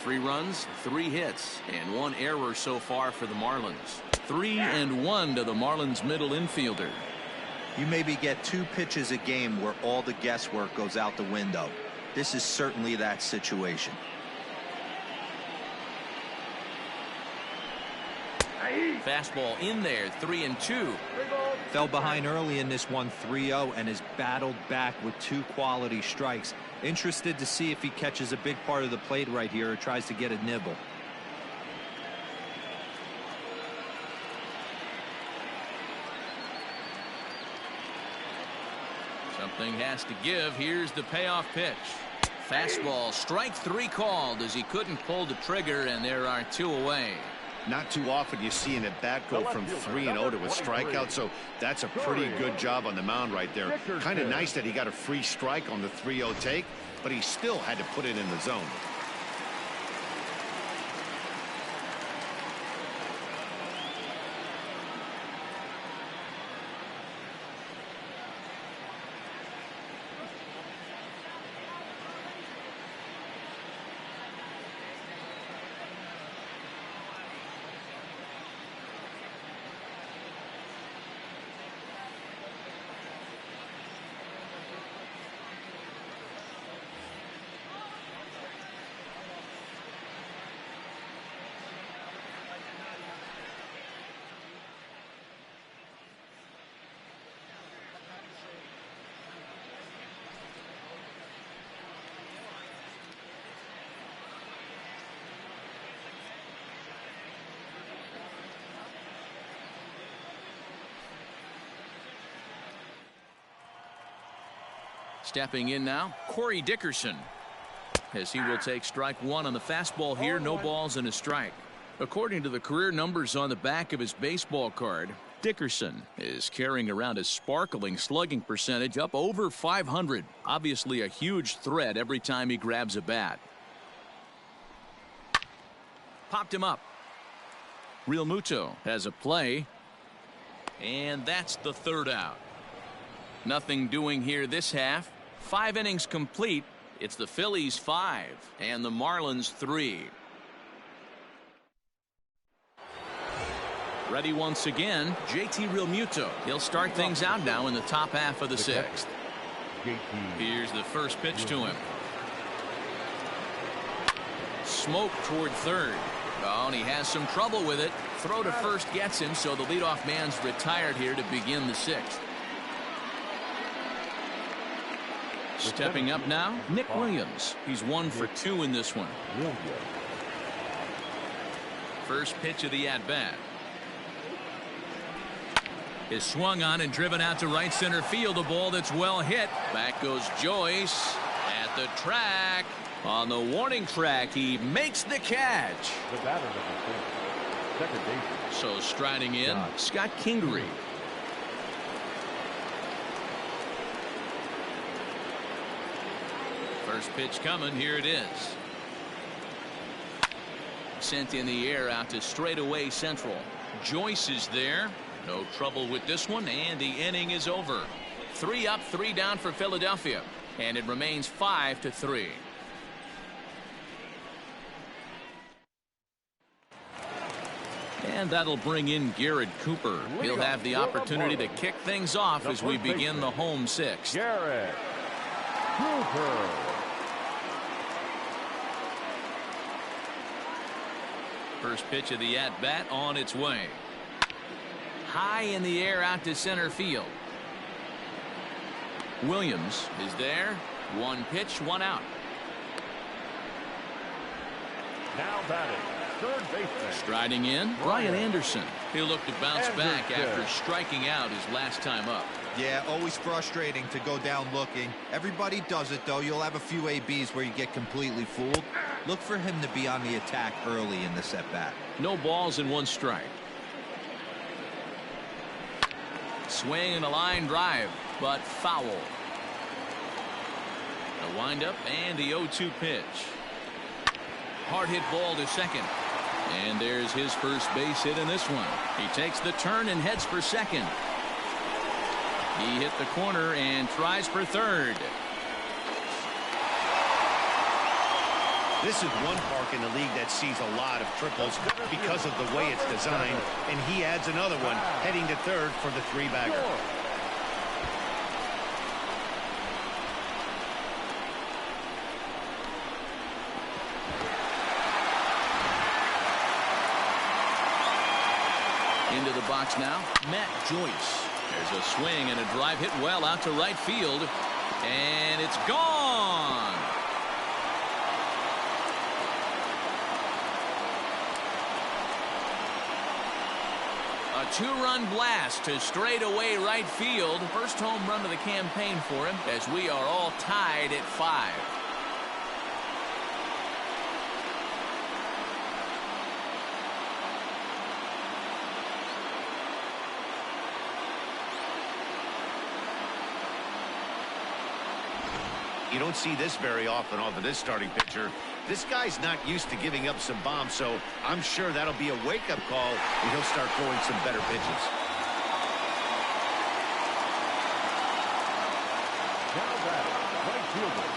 3 runs, 3 hits, and 1 error so far for the Marlins. 3-1 to the Marlins middle infielder. You maybe get 2 pitches a game where all the guesswork goes out the window. This is certainly that situation. Fastball in there, 3-2. Fell behind early in this one, 3-0, and has battled back with 2 quality strikes. Interested to see if he catches a big part of the plate right here or tries to get a nibble. Something has to give. Here's the payoff pitch. Fastball, strike 3 called as he couldn't pull the trigger, and there are 2 away. Not too often you see an at-bat go from 3-0 to a strikeout, so that's a pretty good job on the mound right there. Kind of nice that he got a free strike on the 3-0 take, but he still had to put it in the zone. Stepping in now, Corey Dickerson, as he will take strike 1 on the fastball here. No balls and a strike. According to the career numbers on the back of his baseball card, Dickerson is carrying around a sparkling slugging percentage up over 500. Obviously a huge threat every time he grabs a bat. Popped him up. Real Muto has a play, and that's the 3rd out. Nothing doing here this half. 5 innings complete. It's the Phillies 5 and the Marlins 3. Ready once again, JT Realmuto. He'll start things out now in the top half of the 6th. Here's the first pitch to him. Smoke toward 3rd. Oh, and he has some trouble with it. Throw to first gets him, so the leadoff man's retired here to begin the 6th. Stepping up now, Nick Williams. He's 1 for 2 in this one. First pitch of the at-bat is swung on and driven out to right center field. A ball that's well hit. Back goes Joyce at the track. On the warning track, he makes the catch. The batter number 4, second baseman. So striding in, Scott Kingery. First pitch coming. Here it is. Sent in the air out to straightaway central. Joyce is there. No trouble with this one, and the inning is over. 3 up, 3 down for Philadelphia, and it remains 5-3. And that'll bring in Garrett Cooper. He'll have the opportunity to kick things off as we begin the home 6th. Garrett Cooper. First pitch of the at-bat on its way. High in the air out to center field. Williams is there. One pitch, one out. Now batting, third baseman. Striding in, Brian Anderson. He'll look to bounce back after striking out his last time up. Yeah, always frustrating to go down looking. Everybody does it, though. You'll have a few ABs where you get completely fooled. Look for him to be on the attack early in this at-bat. No balls and one strike. Swing and a line drive, but foul. The windup and the 0-2 pitch. Hard hit ball to second. And there's his first base hit in this one. He takes the turn and heads for second. He hit the corner and tries for third. This is one park in the league that sees a lot of triples because of the way it's designed, and he adds another one heading to third for the three-bagger. Into the box now, Matt Joyce. There's a swing and a drive hit well out to right field, and it's gone. A two-run blast to straightaway right field. First home run of the campaign for him, as we are all tied at 5. You don't see this very often off of this starting pitcher. This guy's not used to giving up some bombs, so I'm sure that'll be a wake-up call, and he'll start throwing some better pitches. Now batting, right fielder,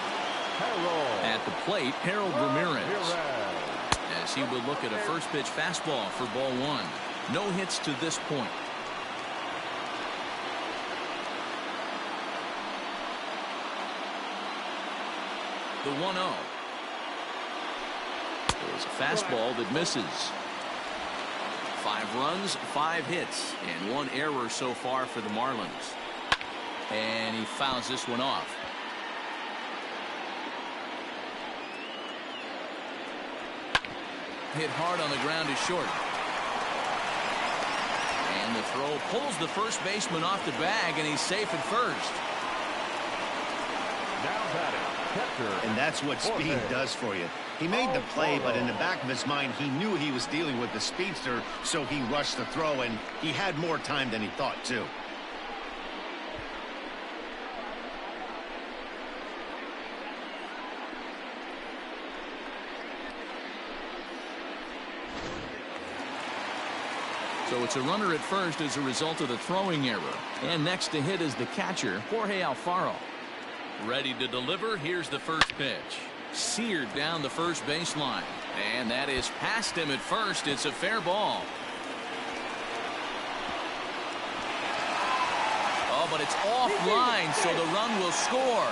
Harold. At the plate, Harold Ramirez. As he would look at a first pitch fastball for ball 1. No hits to this point. The 1-0. There's a fastball that misses. 5 runs, 5 hits, and 1 error so far for the Marlins. And he fouls this one off. Hit hard on the ground is short. And the throw pulls the first baseman off the bag, and he's safe at first. Now batting, catcher. And that's what speed does for you. He made the play, but in the back of his mind, he knew he was dealing with the speedster, so he rushed the throw, and he had more time than he thought, too. So it's a runner at first as a result of the throwing error. And next to hit is the catcher, Jorge Alfaro. Ready to deliver. Here's the first pitch. Seared down the first baseline. And that is past him at first. It's a fair ball. Oh, but it's offline, so the run will score.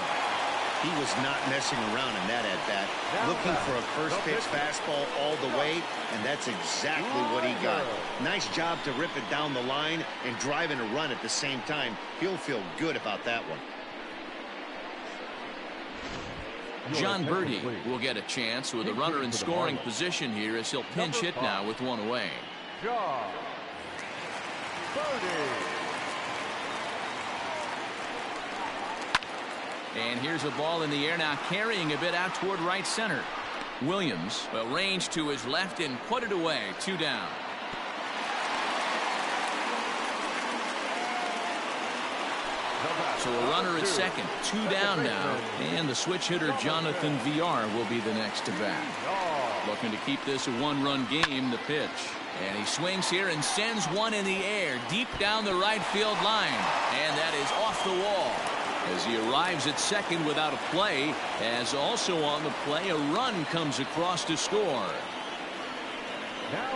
He was not messing around in that at-bat, looking for a first-pitch fastball all the way, and that's exactly what he got. Nice job to rip it down the line and drive in a run at the same time. He'll feel good about that one. John Birdie will get a chance with a runner in scoring position here as he'll pinch hit now with 1 away. John Birdie. And here's a ball in the air now, carrying a bit out toward right center. Williams will range to his left and put it away. 2 down. So a runner at second. 2 down now. And the switch hitter Jonathan VR will be the next to bat. Looking to keep this a 1-run game. The pitch. And he swings here and sends one in the air deep down the right field line. And that is off the wall. As he arrives at second without a play, as also on the play, a run comes across to score.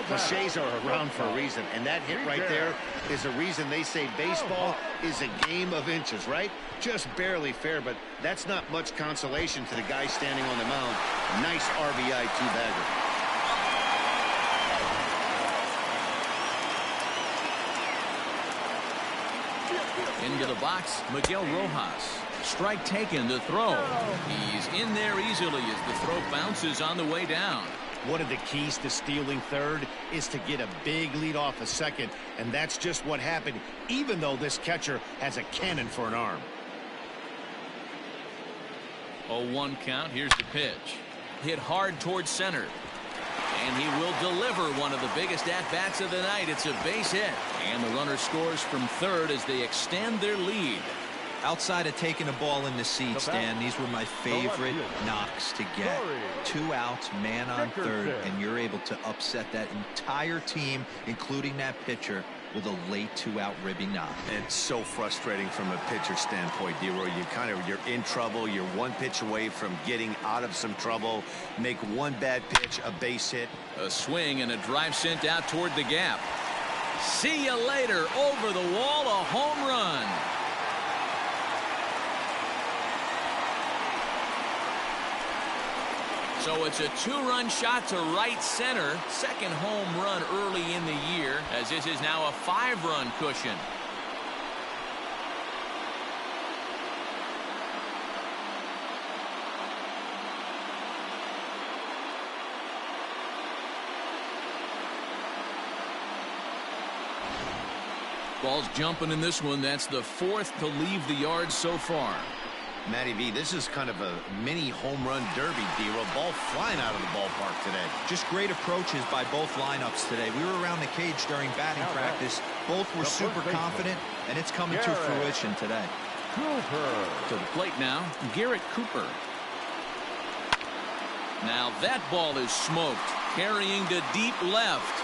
Cliches are around for a reason, and that hit right there is a reason they say baseball is a game of inches, right? Just barely fair, but that's not much consolation to the guy standing on the mound. Nice RBI 2-bagger. Into the box, Miguel Rojas. Strike taken, the throw. He's in there easily as the throw bounces on the way down. One of the keys to stealing third is to get a big lead off a second, and that's just what happened, even though this catcher has a cannon for an arm. 0-1 count. Here's the pitch. Hit hard towards center. And he will deliver one of the biggest at-bats of the night. It's a base hit. And the runner scores from third as they extend their lead. Outside of taking a ball in the seats, Dan, these were my favorite knocks to get. 2 outs, man on third, and you're able to upset that entire team, including that pitcher, with a late 2-out ribby knock. It's so frustrating from a pitcher standpoint, D-Roy. You're in trouble. You're one pitch away from getting out of some trouble. Make one bad pitch, a base hit. A swing and a drive sent out toward the gap. See you later. Over the wall, a home run. So it's a 2-run shot to right center. Second home run early in the year, as this is now a 5-run cushion. Ball's jumping in this one. That's the 4th to leave the yard so far. Matty V, this is kind of a mini home run derby, D-Roy. Ball flying out of the ballpark today. Just great approaches by both lineups today. We were around the cage during batting practice. Both were super confident, and it's coming to fruition today. To the plate now, Garrett Cooper. Now that ball is smoked, carrying to deep left.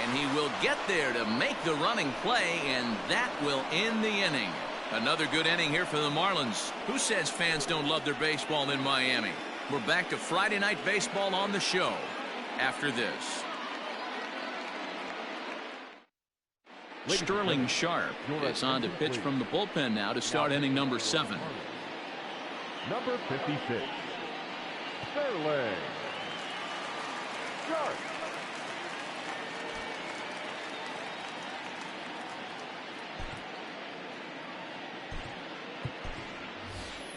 And he will get there to make the running play, and that will end the inning. Another good inning here for the Marlins. Who says fans don't love their baseball in Miami? We're back to Friday Night Baseball on the show after this. Sterling Sharp is on to pitch from the bullpen now to start inning number 7. Number 56, Sterling Sharp.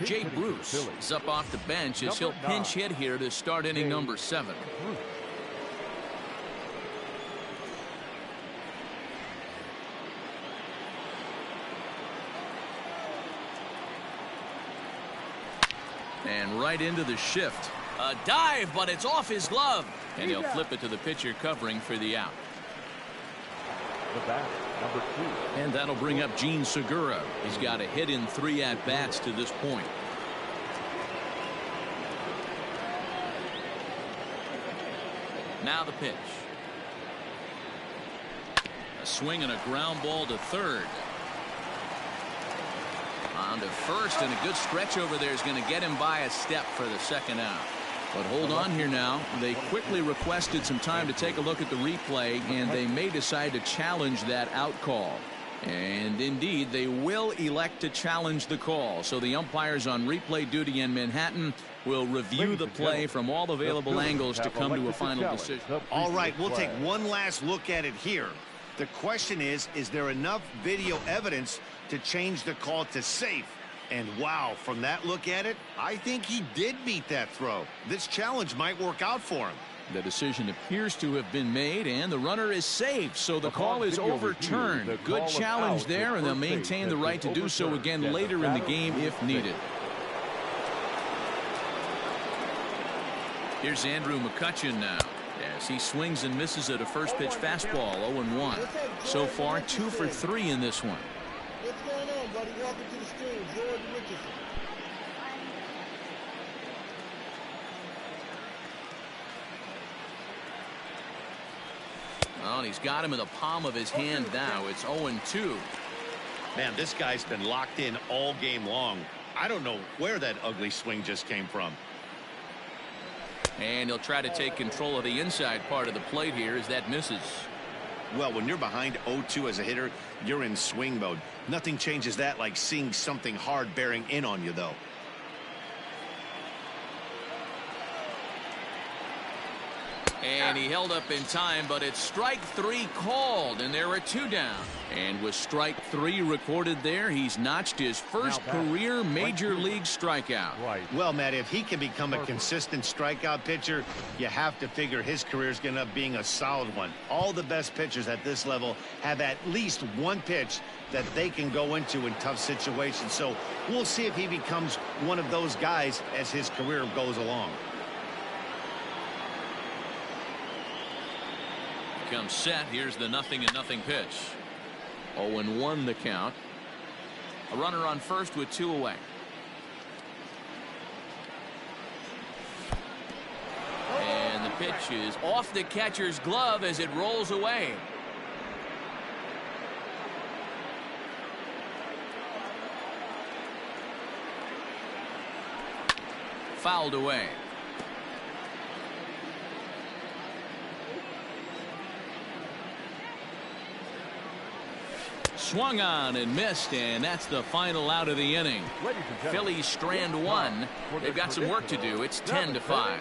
Jay Bruce is up off the bench as he'll pinch hit here to start inning number 7. And right into the shift. A dive, but it's off his glove. And he'll flip it to the pitcher covering for the out. The bat, number 2. And that'll bring up Gene Segura. He's got a hit in 3 at-bats to this point. Now the pitch. A swing and a ground ball to third. On to first, and a good stretch over there is going to get him by a step for the second out. But hold on here now. They quickly requested some time to take a look at the replay, and they may decide to challenge that out call. And indeed, they will elect to challenge the call. So the umpires on replay duty in Manhattan will review the play from all available angles to come to a final decision. All right, we'll take one last look at it here. The question is there enough video evidence to change the call to safe? And wow, from that look at it, I think he did beat that throw. This challenge might work out for him. The decision appears to have been made, and the runner is safe, so the call is overturned. Good challenge there, and they'll maintain the right to do so again later in the game if needed. Here's Andrew McCutchen now, as he swings and misses at a first pitch fastball, 0-1. So far, 2 for 3 in this one. What's going on, buddy? Welcome to the stream, George Richardson. Well, and he's got him in the palm of his hand now. It's 0-2. Man, this guy's been locked in all game long. I don't know where that ugly swing just came from. And he'll try to take control of the inside part of the plate here as that misses. Well, when you're behind 0-2 as a hitter, you're in swing mode. Nothing changes that like seeing something hard bearing in on you, though. And he held up in time, but it's strike 3 called, and there are 2 down. And with strike 3 recorded there, he's notched his first career major league strikeout. Well, Matt, if he can become a consistent strikeout pitcher, you have to figure his career is going to end up being a solid one. All the best pitchers at this level have at least one pitch that they can go into in tough situations. So we'll see if he becomes one of those guys as his career goes along. Comes set. Here's the 0-0 pitch. 0-1 the count. A runner on first with 2 away. And the pitch is off the catcher's glove as it rolls away. Fouled away. Swung on and missed, and that's the final out of the inning. Phillies strand 1. They've got some work to do. It's 10-5.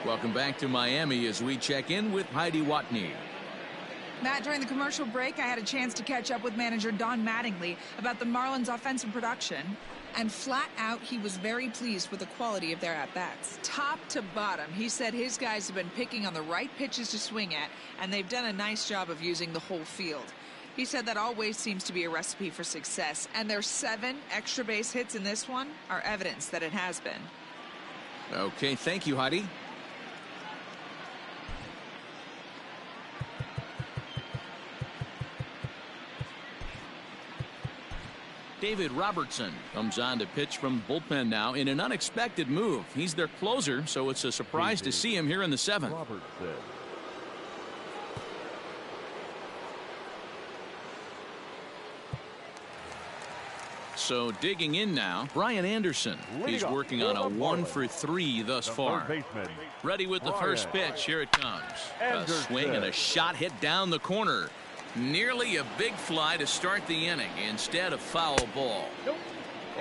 Welcome back to Miami as we check in with Heidi Watney. Matt, during the commercial break, I had a chance to catch up with manager Don Mattingly about the Marlins' offensive production. And flat out, he was very pleased with the quality of their at-bats. Top to bottom, he said his guys have been picking on the right pitches to swing at, and they've done a nice job of using the whole field. He said that always seems to be a recipe for success, and their 7 extra base hits in this one are evidence that it has been. Okay, thank you, Heidi. David Robertson comes on to pitch from the bullpen now in an unexpected move. He's their closer, so it's a surprise to see him here in the 7th. So digging in now, Brian Anderson. He's working on a 1-for-3 thus far. Ready with the first pitch. Here it comes. A swing and a shot hit down the corner. Nearly a big fly to start the inning. Instead, a foul ball.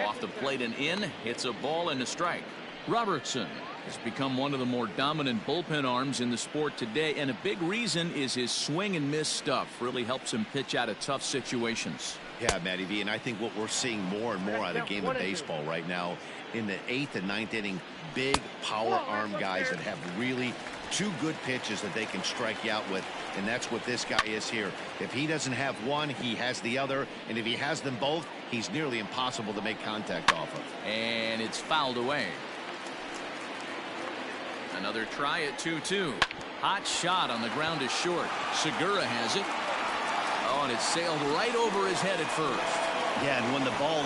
Off the plate and in. Hits a ball and a strike. Robertson has become one of the more dominant bullpen arms in the sport today, and a big reason is his swing and miss stuff. Really helps him pitch out of tough situations. Yeah, Matty V, and I think what we're seeing more and more out of the game of baseball right now in the 8th and 9th inning, big power arm guys that have really 2 good pitches that they can strike you out with, and that's what this guy is here. If he doesn't have one, he has the other, and if he has them both, he's nearly impossible to make contact off of. And it's fouled away. Another try at 2-2. Hot shot on the ground is short. Segura has it. Oh, and it sailed right over his head at first. Yeah, and when the ball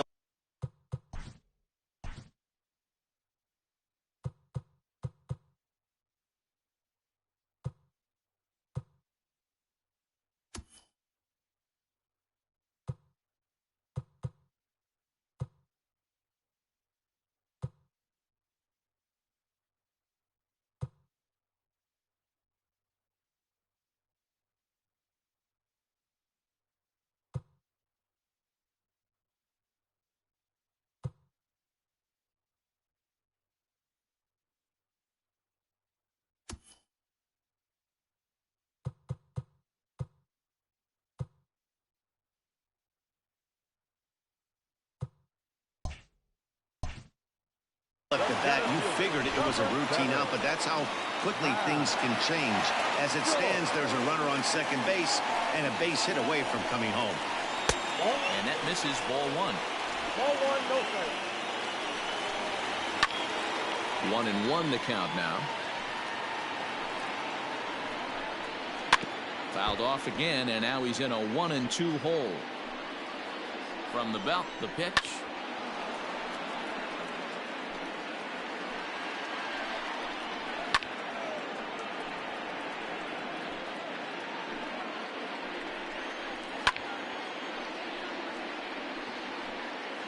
left the bat, you figured it was a routine out, but that's how quickly things can change. As it stands, there's a runner on second base and a base hit away from coming home. And that misses ball 1. Ball 1, no strike. 1-1 the count now. Fouled off again, and now he's in a 1-2 hole. From the belt, the pitch.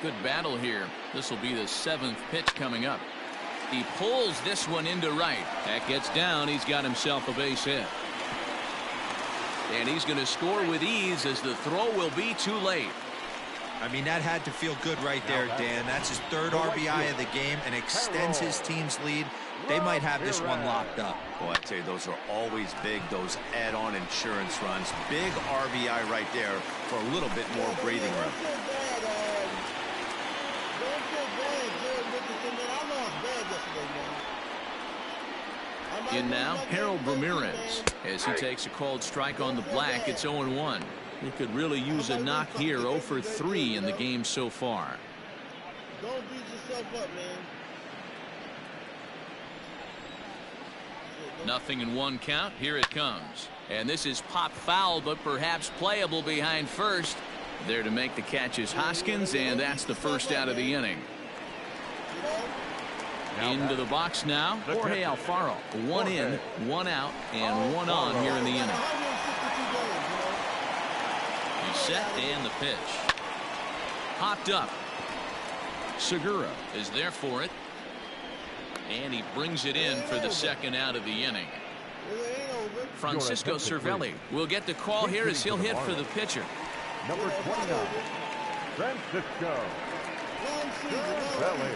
Good battle here. This will be the 7th pitch coming up. He pulls this one into right. That gets down. He's got himself a base hit. And he's going to score with ease as the throw will be too late. I mean, that had to feel good right there, Dan. That's his third RBI of the game and extends his team's lead. They might have this one locked up. Boy, I tell you, those are always big, those add-on insurance runs. Big RBI right there for a little bit more breathing room. In now, Harold Ramirez. As he takes a called strike on the black, it's 0-1. He could really use a knock here. 0 for 3 in the game so far. Don't beat yourself up, man. Nothing in one count. Here it comes. And this is pop foul, but perhaps playable behind first. There to make the catch is Hoskins, and that's the first out of the inning. Into the box now, Jorge Alfaro. 1 in, 1 out, and 1 on here in the inning. He's set, and the pitch. Popped up. Segura is there for it. And he brings it in for the second out of the inning. Francisco Cervelli will get the call here as he'll hit for the pitcher. Number 29, Francisco Cervelli.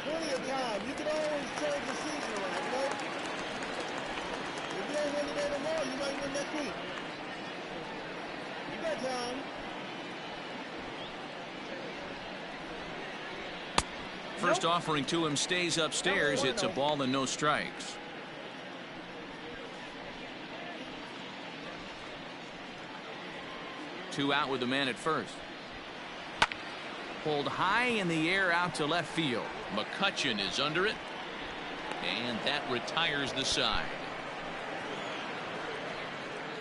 Plenty of time. You can always change the season around, you know? If you don't win today tomorrow, you might win next week. You got time. First offering to him stays upstairs. It's a ball and no strikes. Two out with the man at first. Pulled high in the air out to left field. McCutchen is under it. And that retires the side.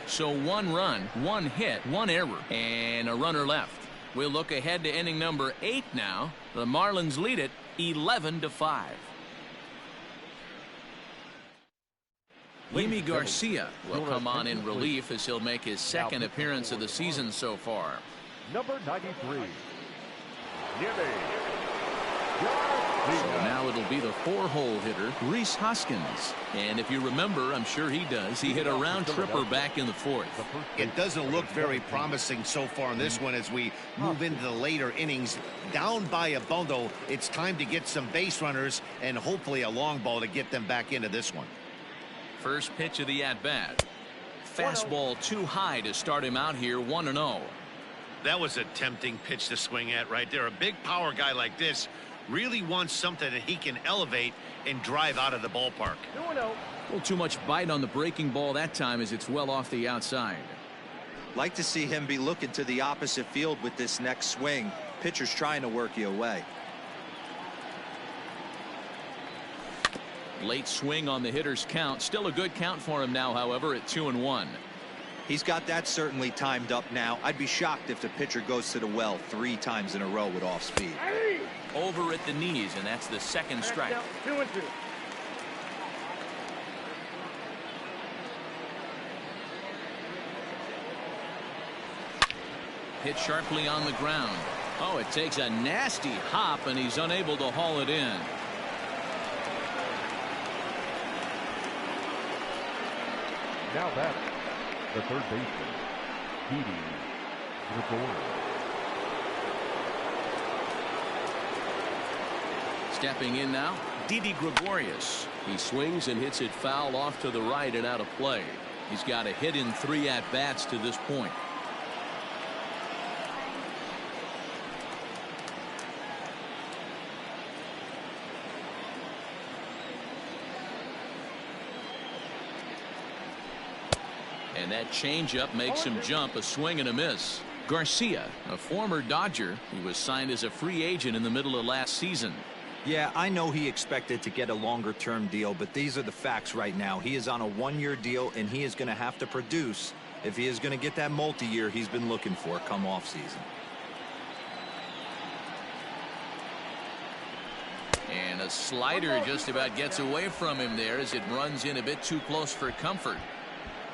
So 1 run, 1 hit, 1 error, and a runner left. We'll look ahead to inning number 8 now. The Marlins lead it 11-5. Yimi Garcia will come on in relief as he'll make his second appearance of the season so far. Number 93, So now it'll be the 4-hole hitter, Rhys Hoskins. And if you remember, I'm sure he does, he hit a round tripper back in the 4th. It doesn't look very promising so far in this one as we move into the later innings. Down by a bundle, it's time to get some base runners and hopefully a long ball to get them back into this one. First pitch of the at-bat. Fastball too high to start him out here, 1-0. That was a tempting pitch to swing at right there. A big power guy like this really wants something that he can elevate and drive out of the ballpark. A little too much bite on the breaking ball that time as it's well off the outside. Like to see him be looking to the opposite field with this next swing. Pitcher's trying to work you away. Late swing on the hitter's count. Still a good count for him now, however, at 2-1. He's got that certainly timed up now. I'd be shocked if the pitcher goes to the well 3 times in a row with off speed. Over at the knees, and that's the second strike. 2-2. Hit sharply on the ground. Oh, it takes a nasty hop, and he's unable to haul it in. Now that's the third baseman, Didi Gregorius. Stepping in now, Didi Gregorius. He swings and hits it foul off to the right and out of play. He's got a hit in 3 at-bats to this point. And that changeup makes him jump. A swing and a miss. Garcia, a former Dodger, he was signed as a free agent in the middle of last season. Yeah, I know he expected to get a longer-term deal, but these are the facts right now. He is on a 1-year deal, and he is going to have to produce if he is going to get that multi-year he's been looking for come off-season. And a slider just about gets away from him there as it runs in a bit too close for comfort.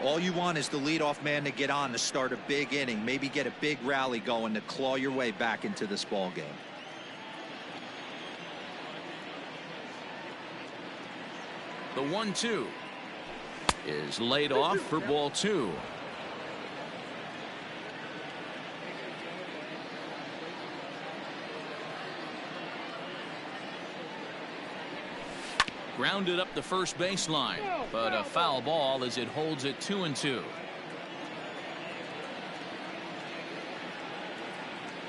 All you want is the leadoff man to get on to start a big inning, maybe get a big rally going to claw your way back into this ball game. The 1-2 is laid off for ball 2. Grounded up the first baseline, but a foul ball as it holds it 2-2.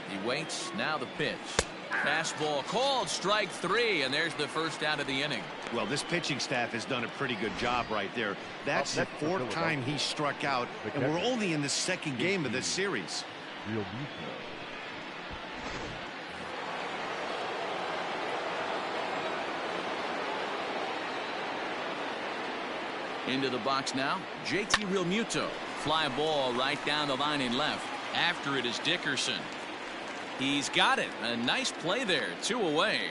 He waits. Now the pitch. Fastball called, strike 3, and there's the first out of the inning. Well, this pitching staff has done a pretty good job right there. That's the 4th time he struck out, and we're only in the 2nd game of this series. Into the box now, JT Realmuto. Fly ball right down the line in left. After it is Dickerson. He's got it. A nice play there. 2 away.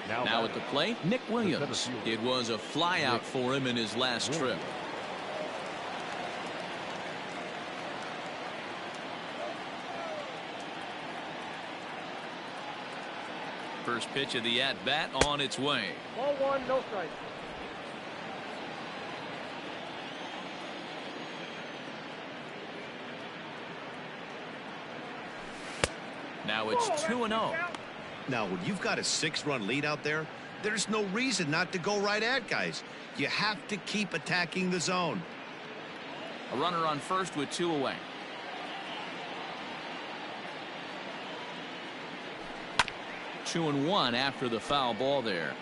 Now at the plate, Nick Williams. It was a flyout for him in his last trip. First pitch of the at-bat on its way. Ball 1, no strike. Now it's 2-0. Now, when you've got a 6-run lead out there, there's no reason not to go right at guys. You have to keep attacking the zone. A runner on first with 2 away. Two and 1 after the foul ball there.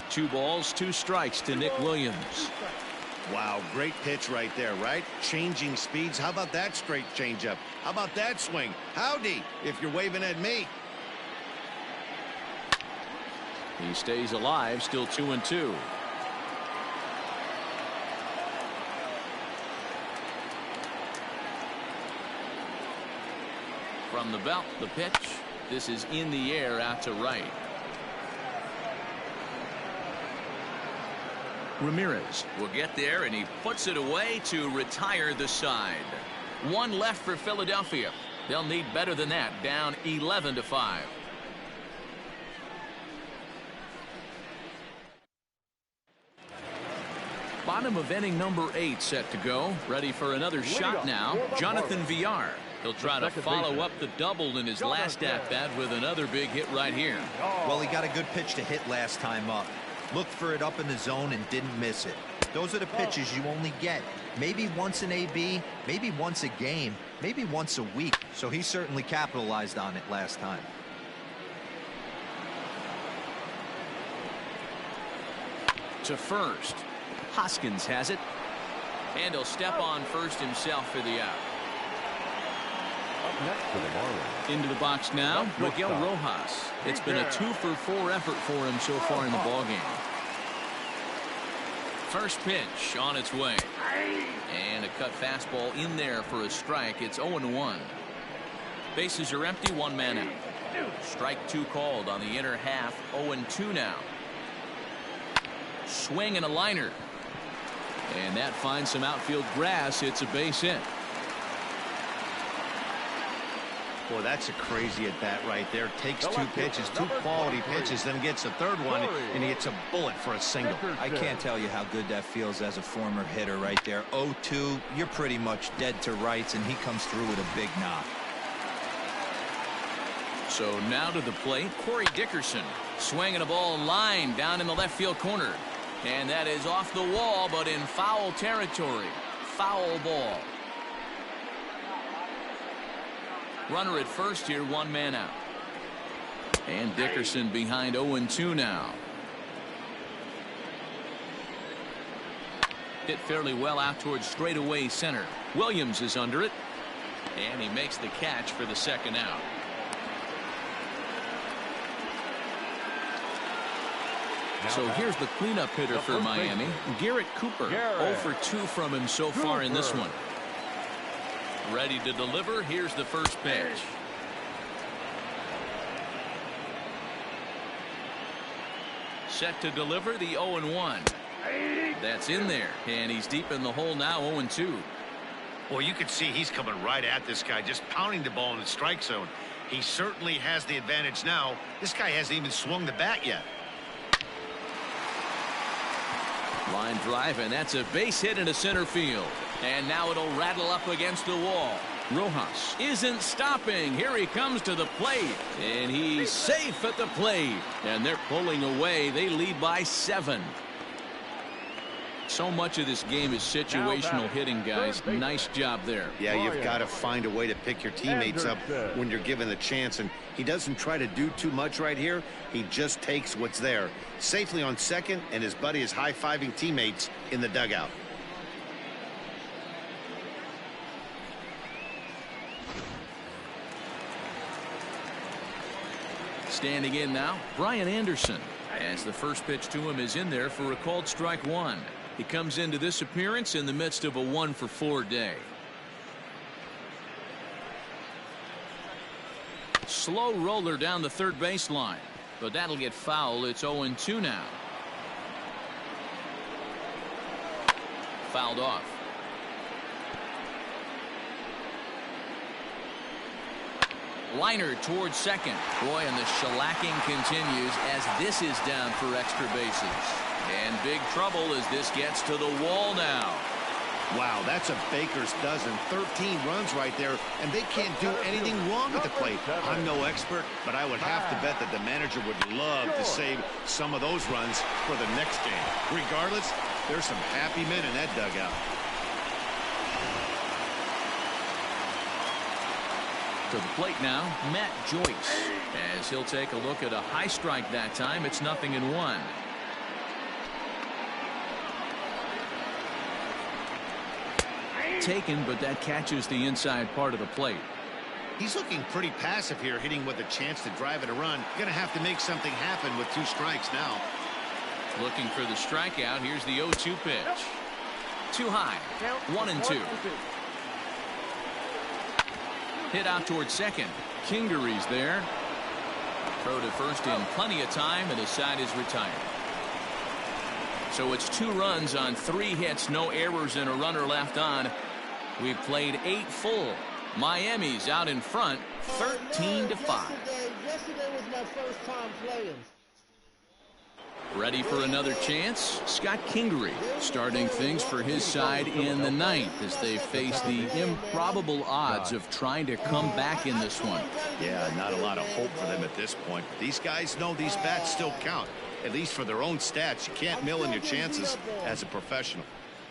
Two balls, 2 strikes to Nick Williams. Wow, great pitch right there, right? Changing speeds. How about that straight changeup? How about that swing? Howdy, if you're waving at me. He stays alive, still 2-2. From the belt, the pitch. This is in the air out to right. Ramirez will get there, and he puts it away to retire the side. 1 left for Philadelphia. They'll need better than that. Down 11-5. Bottom of inning number 8 set to go. Ready for another shot now. Jonathan Villar. He'll try to follow up the double in his last at-bat with another big hit right here. Well, he got a good pitch to hit last time up. Looked for it up in the zone and didn't miss it. Those are the pitches you only get. Maybe once an AB, maybe once a game, maybe once a week. So he certainly capitalized on it last time. To first. Hoskins has it. And he'll step on first himself for the out. Up next for the Marlins. Into the box now, Miguel Rojas. It's been a 2-for-4 effort for him so far in the ballgame. First pitch on its way. And a cut fastball in there for a strike. It's 0-1. Bases are empty, 1 man out. Strike 2 called on the inner half. 0-2 now. Swing and a liner. And that finds some outfield grass. It's a base hit. Boy, that's a crazy at bat right there. Takes 2 pitches, 2 quality pitches, then gets a 3rd one, and he hits a bullet for a single. I can't tell you how good that feels as a former hitter right there. 0-2, you're pretty much dead to rights, and he comes through with a big knock. So now to the plate, Corey Dickerson. Swinging a ball line down in the left field corner. And that is off the wall, but in foul territory. Foul ball. Runner at first here, 1 man out. And Dickerson behind 0-2 now. Hit fairly well out towards straightaway center. Williams is under it. And he makes the catch for the 2nd out. So here's the cleanup hitter for Miami, Garrett Cooper. 0 for 2 from him so far in this one. Ready to deliver. Here's the first pitch. Set to deliver the 0-1. That's in there, and he's deep in the hole now, 0-2. Well, you can see he's coming right at this guy, just pounding the ball in the strike zone. He certainly has the advantage now. This guy hasn't even swung the bat yet. Line drive, and that's a base hit into center field. And now it'll rattle up against the wall. Rojas isn't stopping. Here he comes to the plate. And he's safe at the plate. And they're pulling away. They lead by 7. So much of this game is situational hitting, guys. Nice job there. Yeah, you've got to find a way to pick your teammates up when you're given the chance. And he doesn't try to do too much right here. He just takes what's there. Safely on second, and his buddy is high-fiving teammates in the dugout. Standing in now, Brian Anderson. As the first pitch to him is in there for a called strike 1. He comes into this appearance in the midst of a 1-for-4 day. Slow roller down the third baseline, but that'll get foul. It's 0-2 now. Fouled off. Liner towards second. Boy, and the shellacking continues as this is down for extra bases. And big trouble as this gets to the wall now. Wow, that's a baker's dozen. 13 runs right there, and they can't do anything wrong at the plate. I'm no expert, but I would have to bet that the manager would love to save some of those runs for the next game. Regardless, there's some happy men in that dugout. To the plate now, Matt Joyce. As he'll take a look at a high strike that time, it's 0-1. Taken, but that catches the inside part of the plate. He's looking pretty passive here, hitting with a chance to drive it a run. Gonna have to make something happen with 2 strikes now. Looking for the strikeout. Here's the 0-2 pitch. Too high. 1-2. Hit out towards second. Kingery's there. Throw to first in plenty of time, and his side is retired. So it's 2 runs on 3 hits, no errors, and a runner left on. We've played 8 full. Miami's out in front, 13-5. Yesterday was my first time playing. Ready for another chance? Scott Kingery starting things for his side in the 9th as they face the improbable odds of trying to come back in this one. Yeah, not a lot of hope for them at this point. These guys know these bats still count, at least for their own stats. You can't mill in your chances as a professional.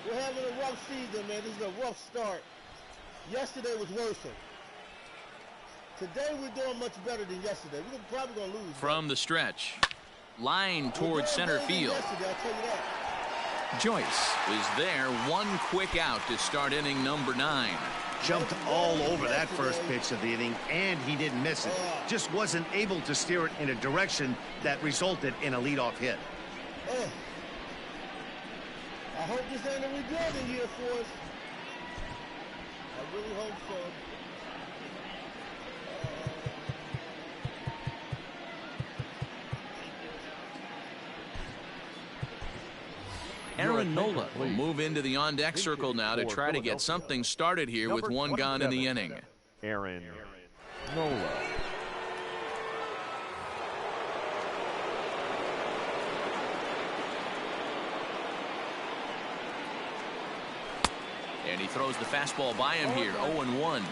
We're having a rough season, man. This is a rough start. Yesterday was worse. Today we're doing much better than yesterday. We're probably going to lose. From the stretch. Line towards center field. Joyce is there. 1 quick out to start inning number 9. Jumped all over that first pitch of the inning, and he didn't miss it. Just wasn't able to steer it in a direction that resulted in a leadoff hit. I hope this ain't a rebuilding year for us. I really hope so. Aaron Nola will move into the on-deck circle now to try to get something started here with 1 gone in the inning. Aaron Nola. And he throws the fastball by him here, 0-1.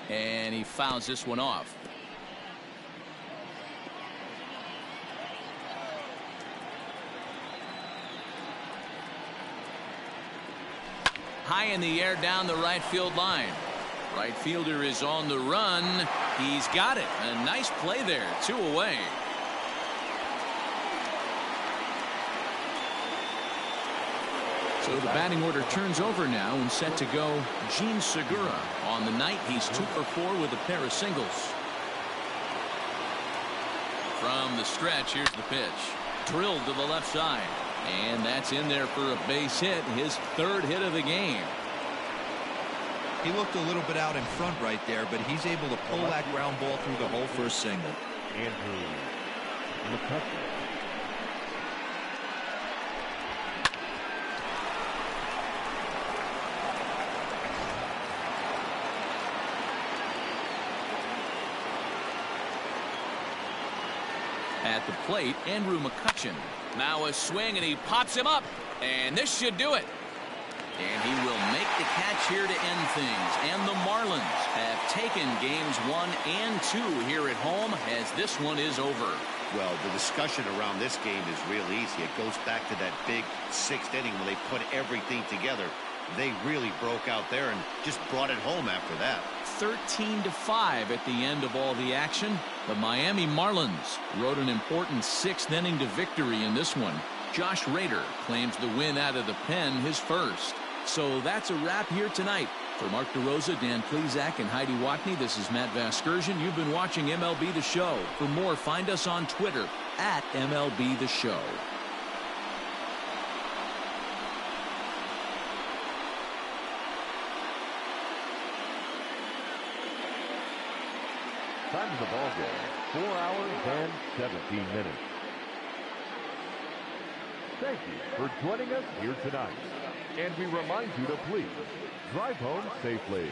And he fouls this one off. High in the air down the right field line. Right fielder is on the run. He's got it. A nice play there. 2 away. So the batting order turns over now and set to go Gene Segura. On the night, he's 2 for 4 with a pair of singles. From the stretch, here's the pitch. Drilled to the left side. And that's in there for a base hit. His 3rd hit of the game. He looked a little bit out in front right there, but he's able to pull that ground ball through the hole for a single. Andrew McCutcheon. At the plate, Andrew McCutchen. Now a swing, and he pops him up. And this should do it. And he will make the catch here to end things. And the Marlins have taken games 1 and 2 here at home, as this one is over. Well, the discussion around this game is real easy. It goes back to that big 6th inning when they put everything together. They really broke out there and just brought it home after that. 13-5 at the end of all the action. The Miami Marlins rode an important 6th inning to victory in this one. Josh Rader claims the win out of the pen, his first. So that's a wrap here tonight. For Mark DeRosa, Dan Plezak, and Heidi Watney, this is Matt Vasgersian. You've been watching MLB The Show. For more, find us on Twitter at MLB The Show. Time of the ball game, 4 hours and 17 minutes. Thank you for joining us here tonight. And we remind you to please drive home safely.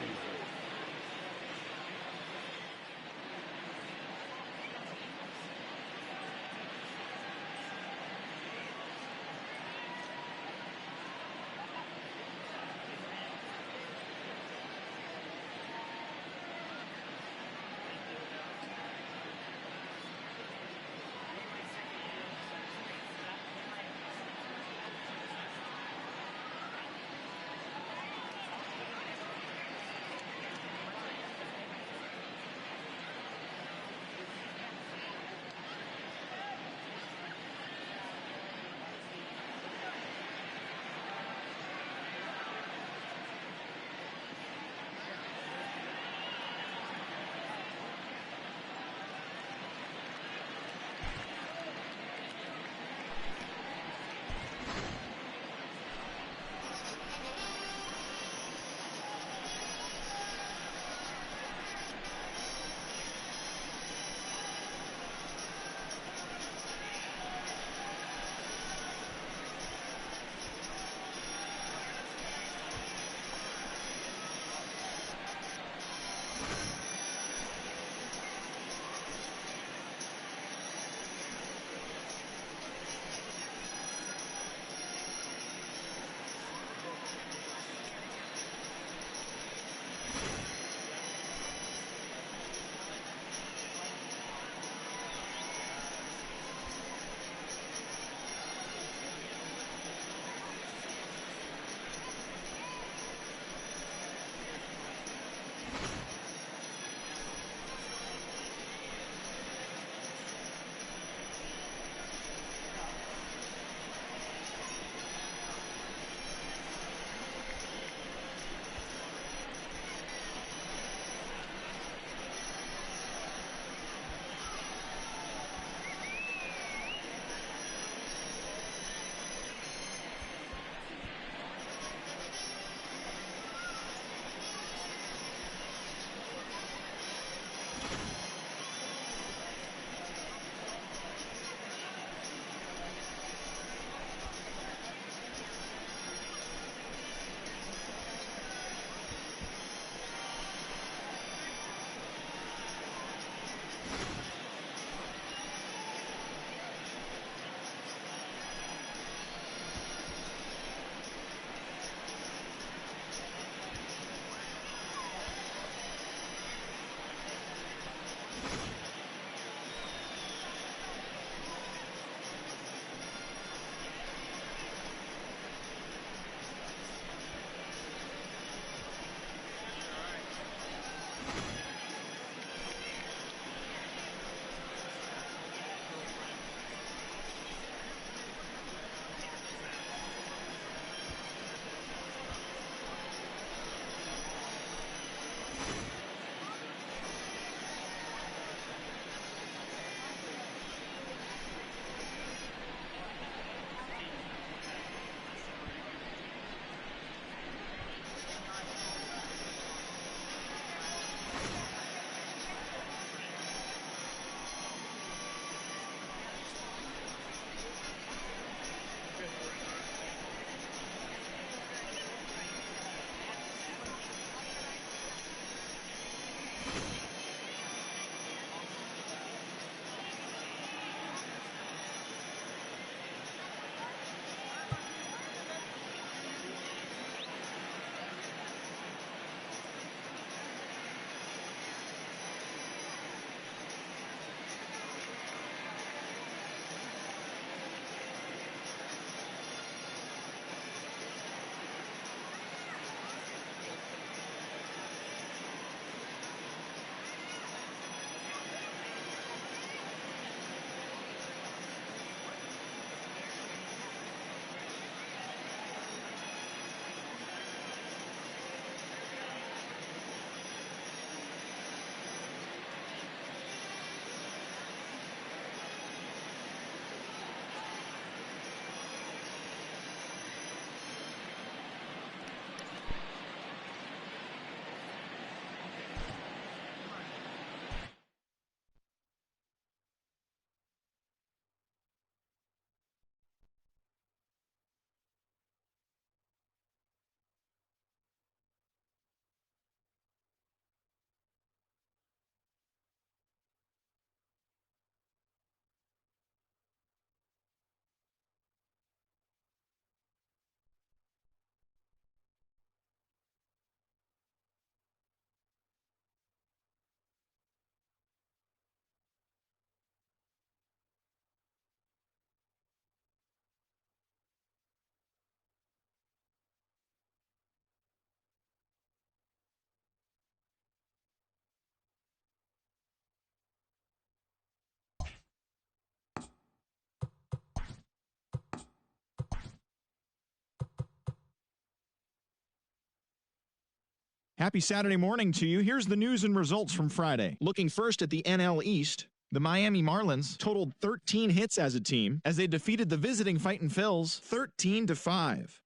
Happy Saturday morning to you. Here's the news and results from Friday. Looking first at the NL East, the Miami Marlins totaled 13 hits as a team as they defeated the visiting Fightin' Phils 13-5.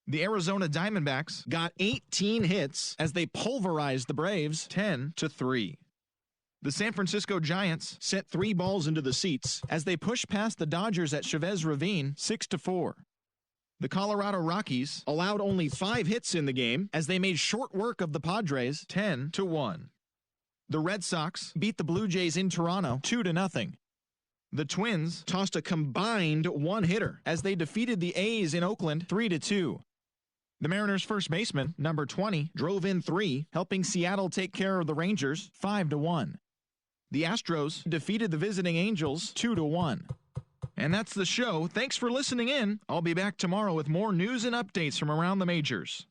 The Arizona Diamondbacks got 18 hits as they pulverized the Braves 10-3. The San Francisco Giants sent 3 balls into the seats as they pushed past the Dodgers at Chavez Ravine 6-4. The Colorado Rockies allowed only 5 hits in the game as they made short work of the Padres 10-1. The Red Sox beat the Blue Jays in Toronto 2-0. The Twins tossed a combined 1-hitter as they defeated the A's in Oakland 3-2. The Mariners' first baseman, number 20, drove in 3, helping Seattle take care of the Rangers 5-1. The Astros defeated the visiting Angels 2-1. And that's the show. Thanks for listening in. I'll be back tomorrow with more news and updates from around the majors.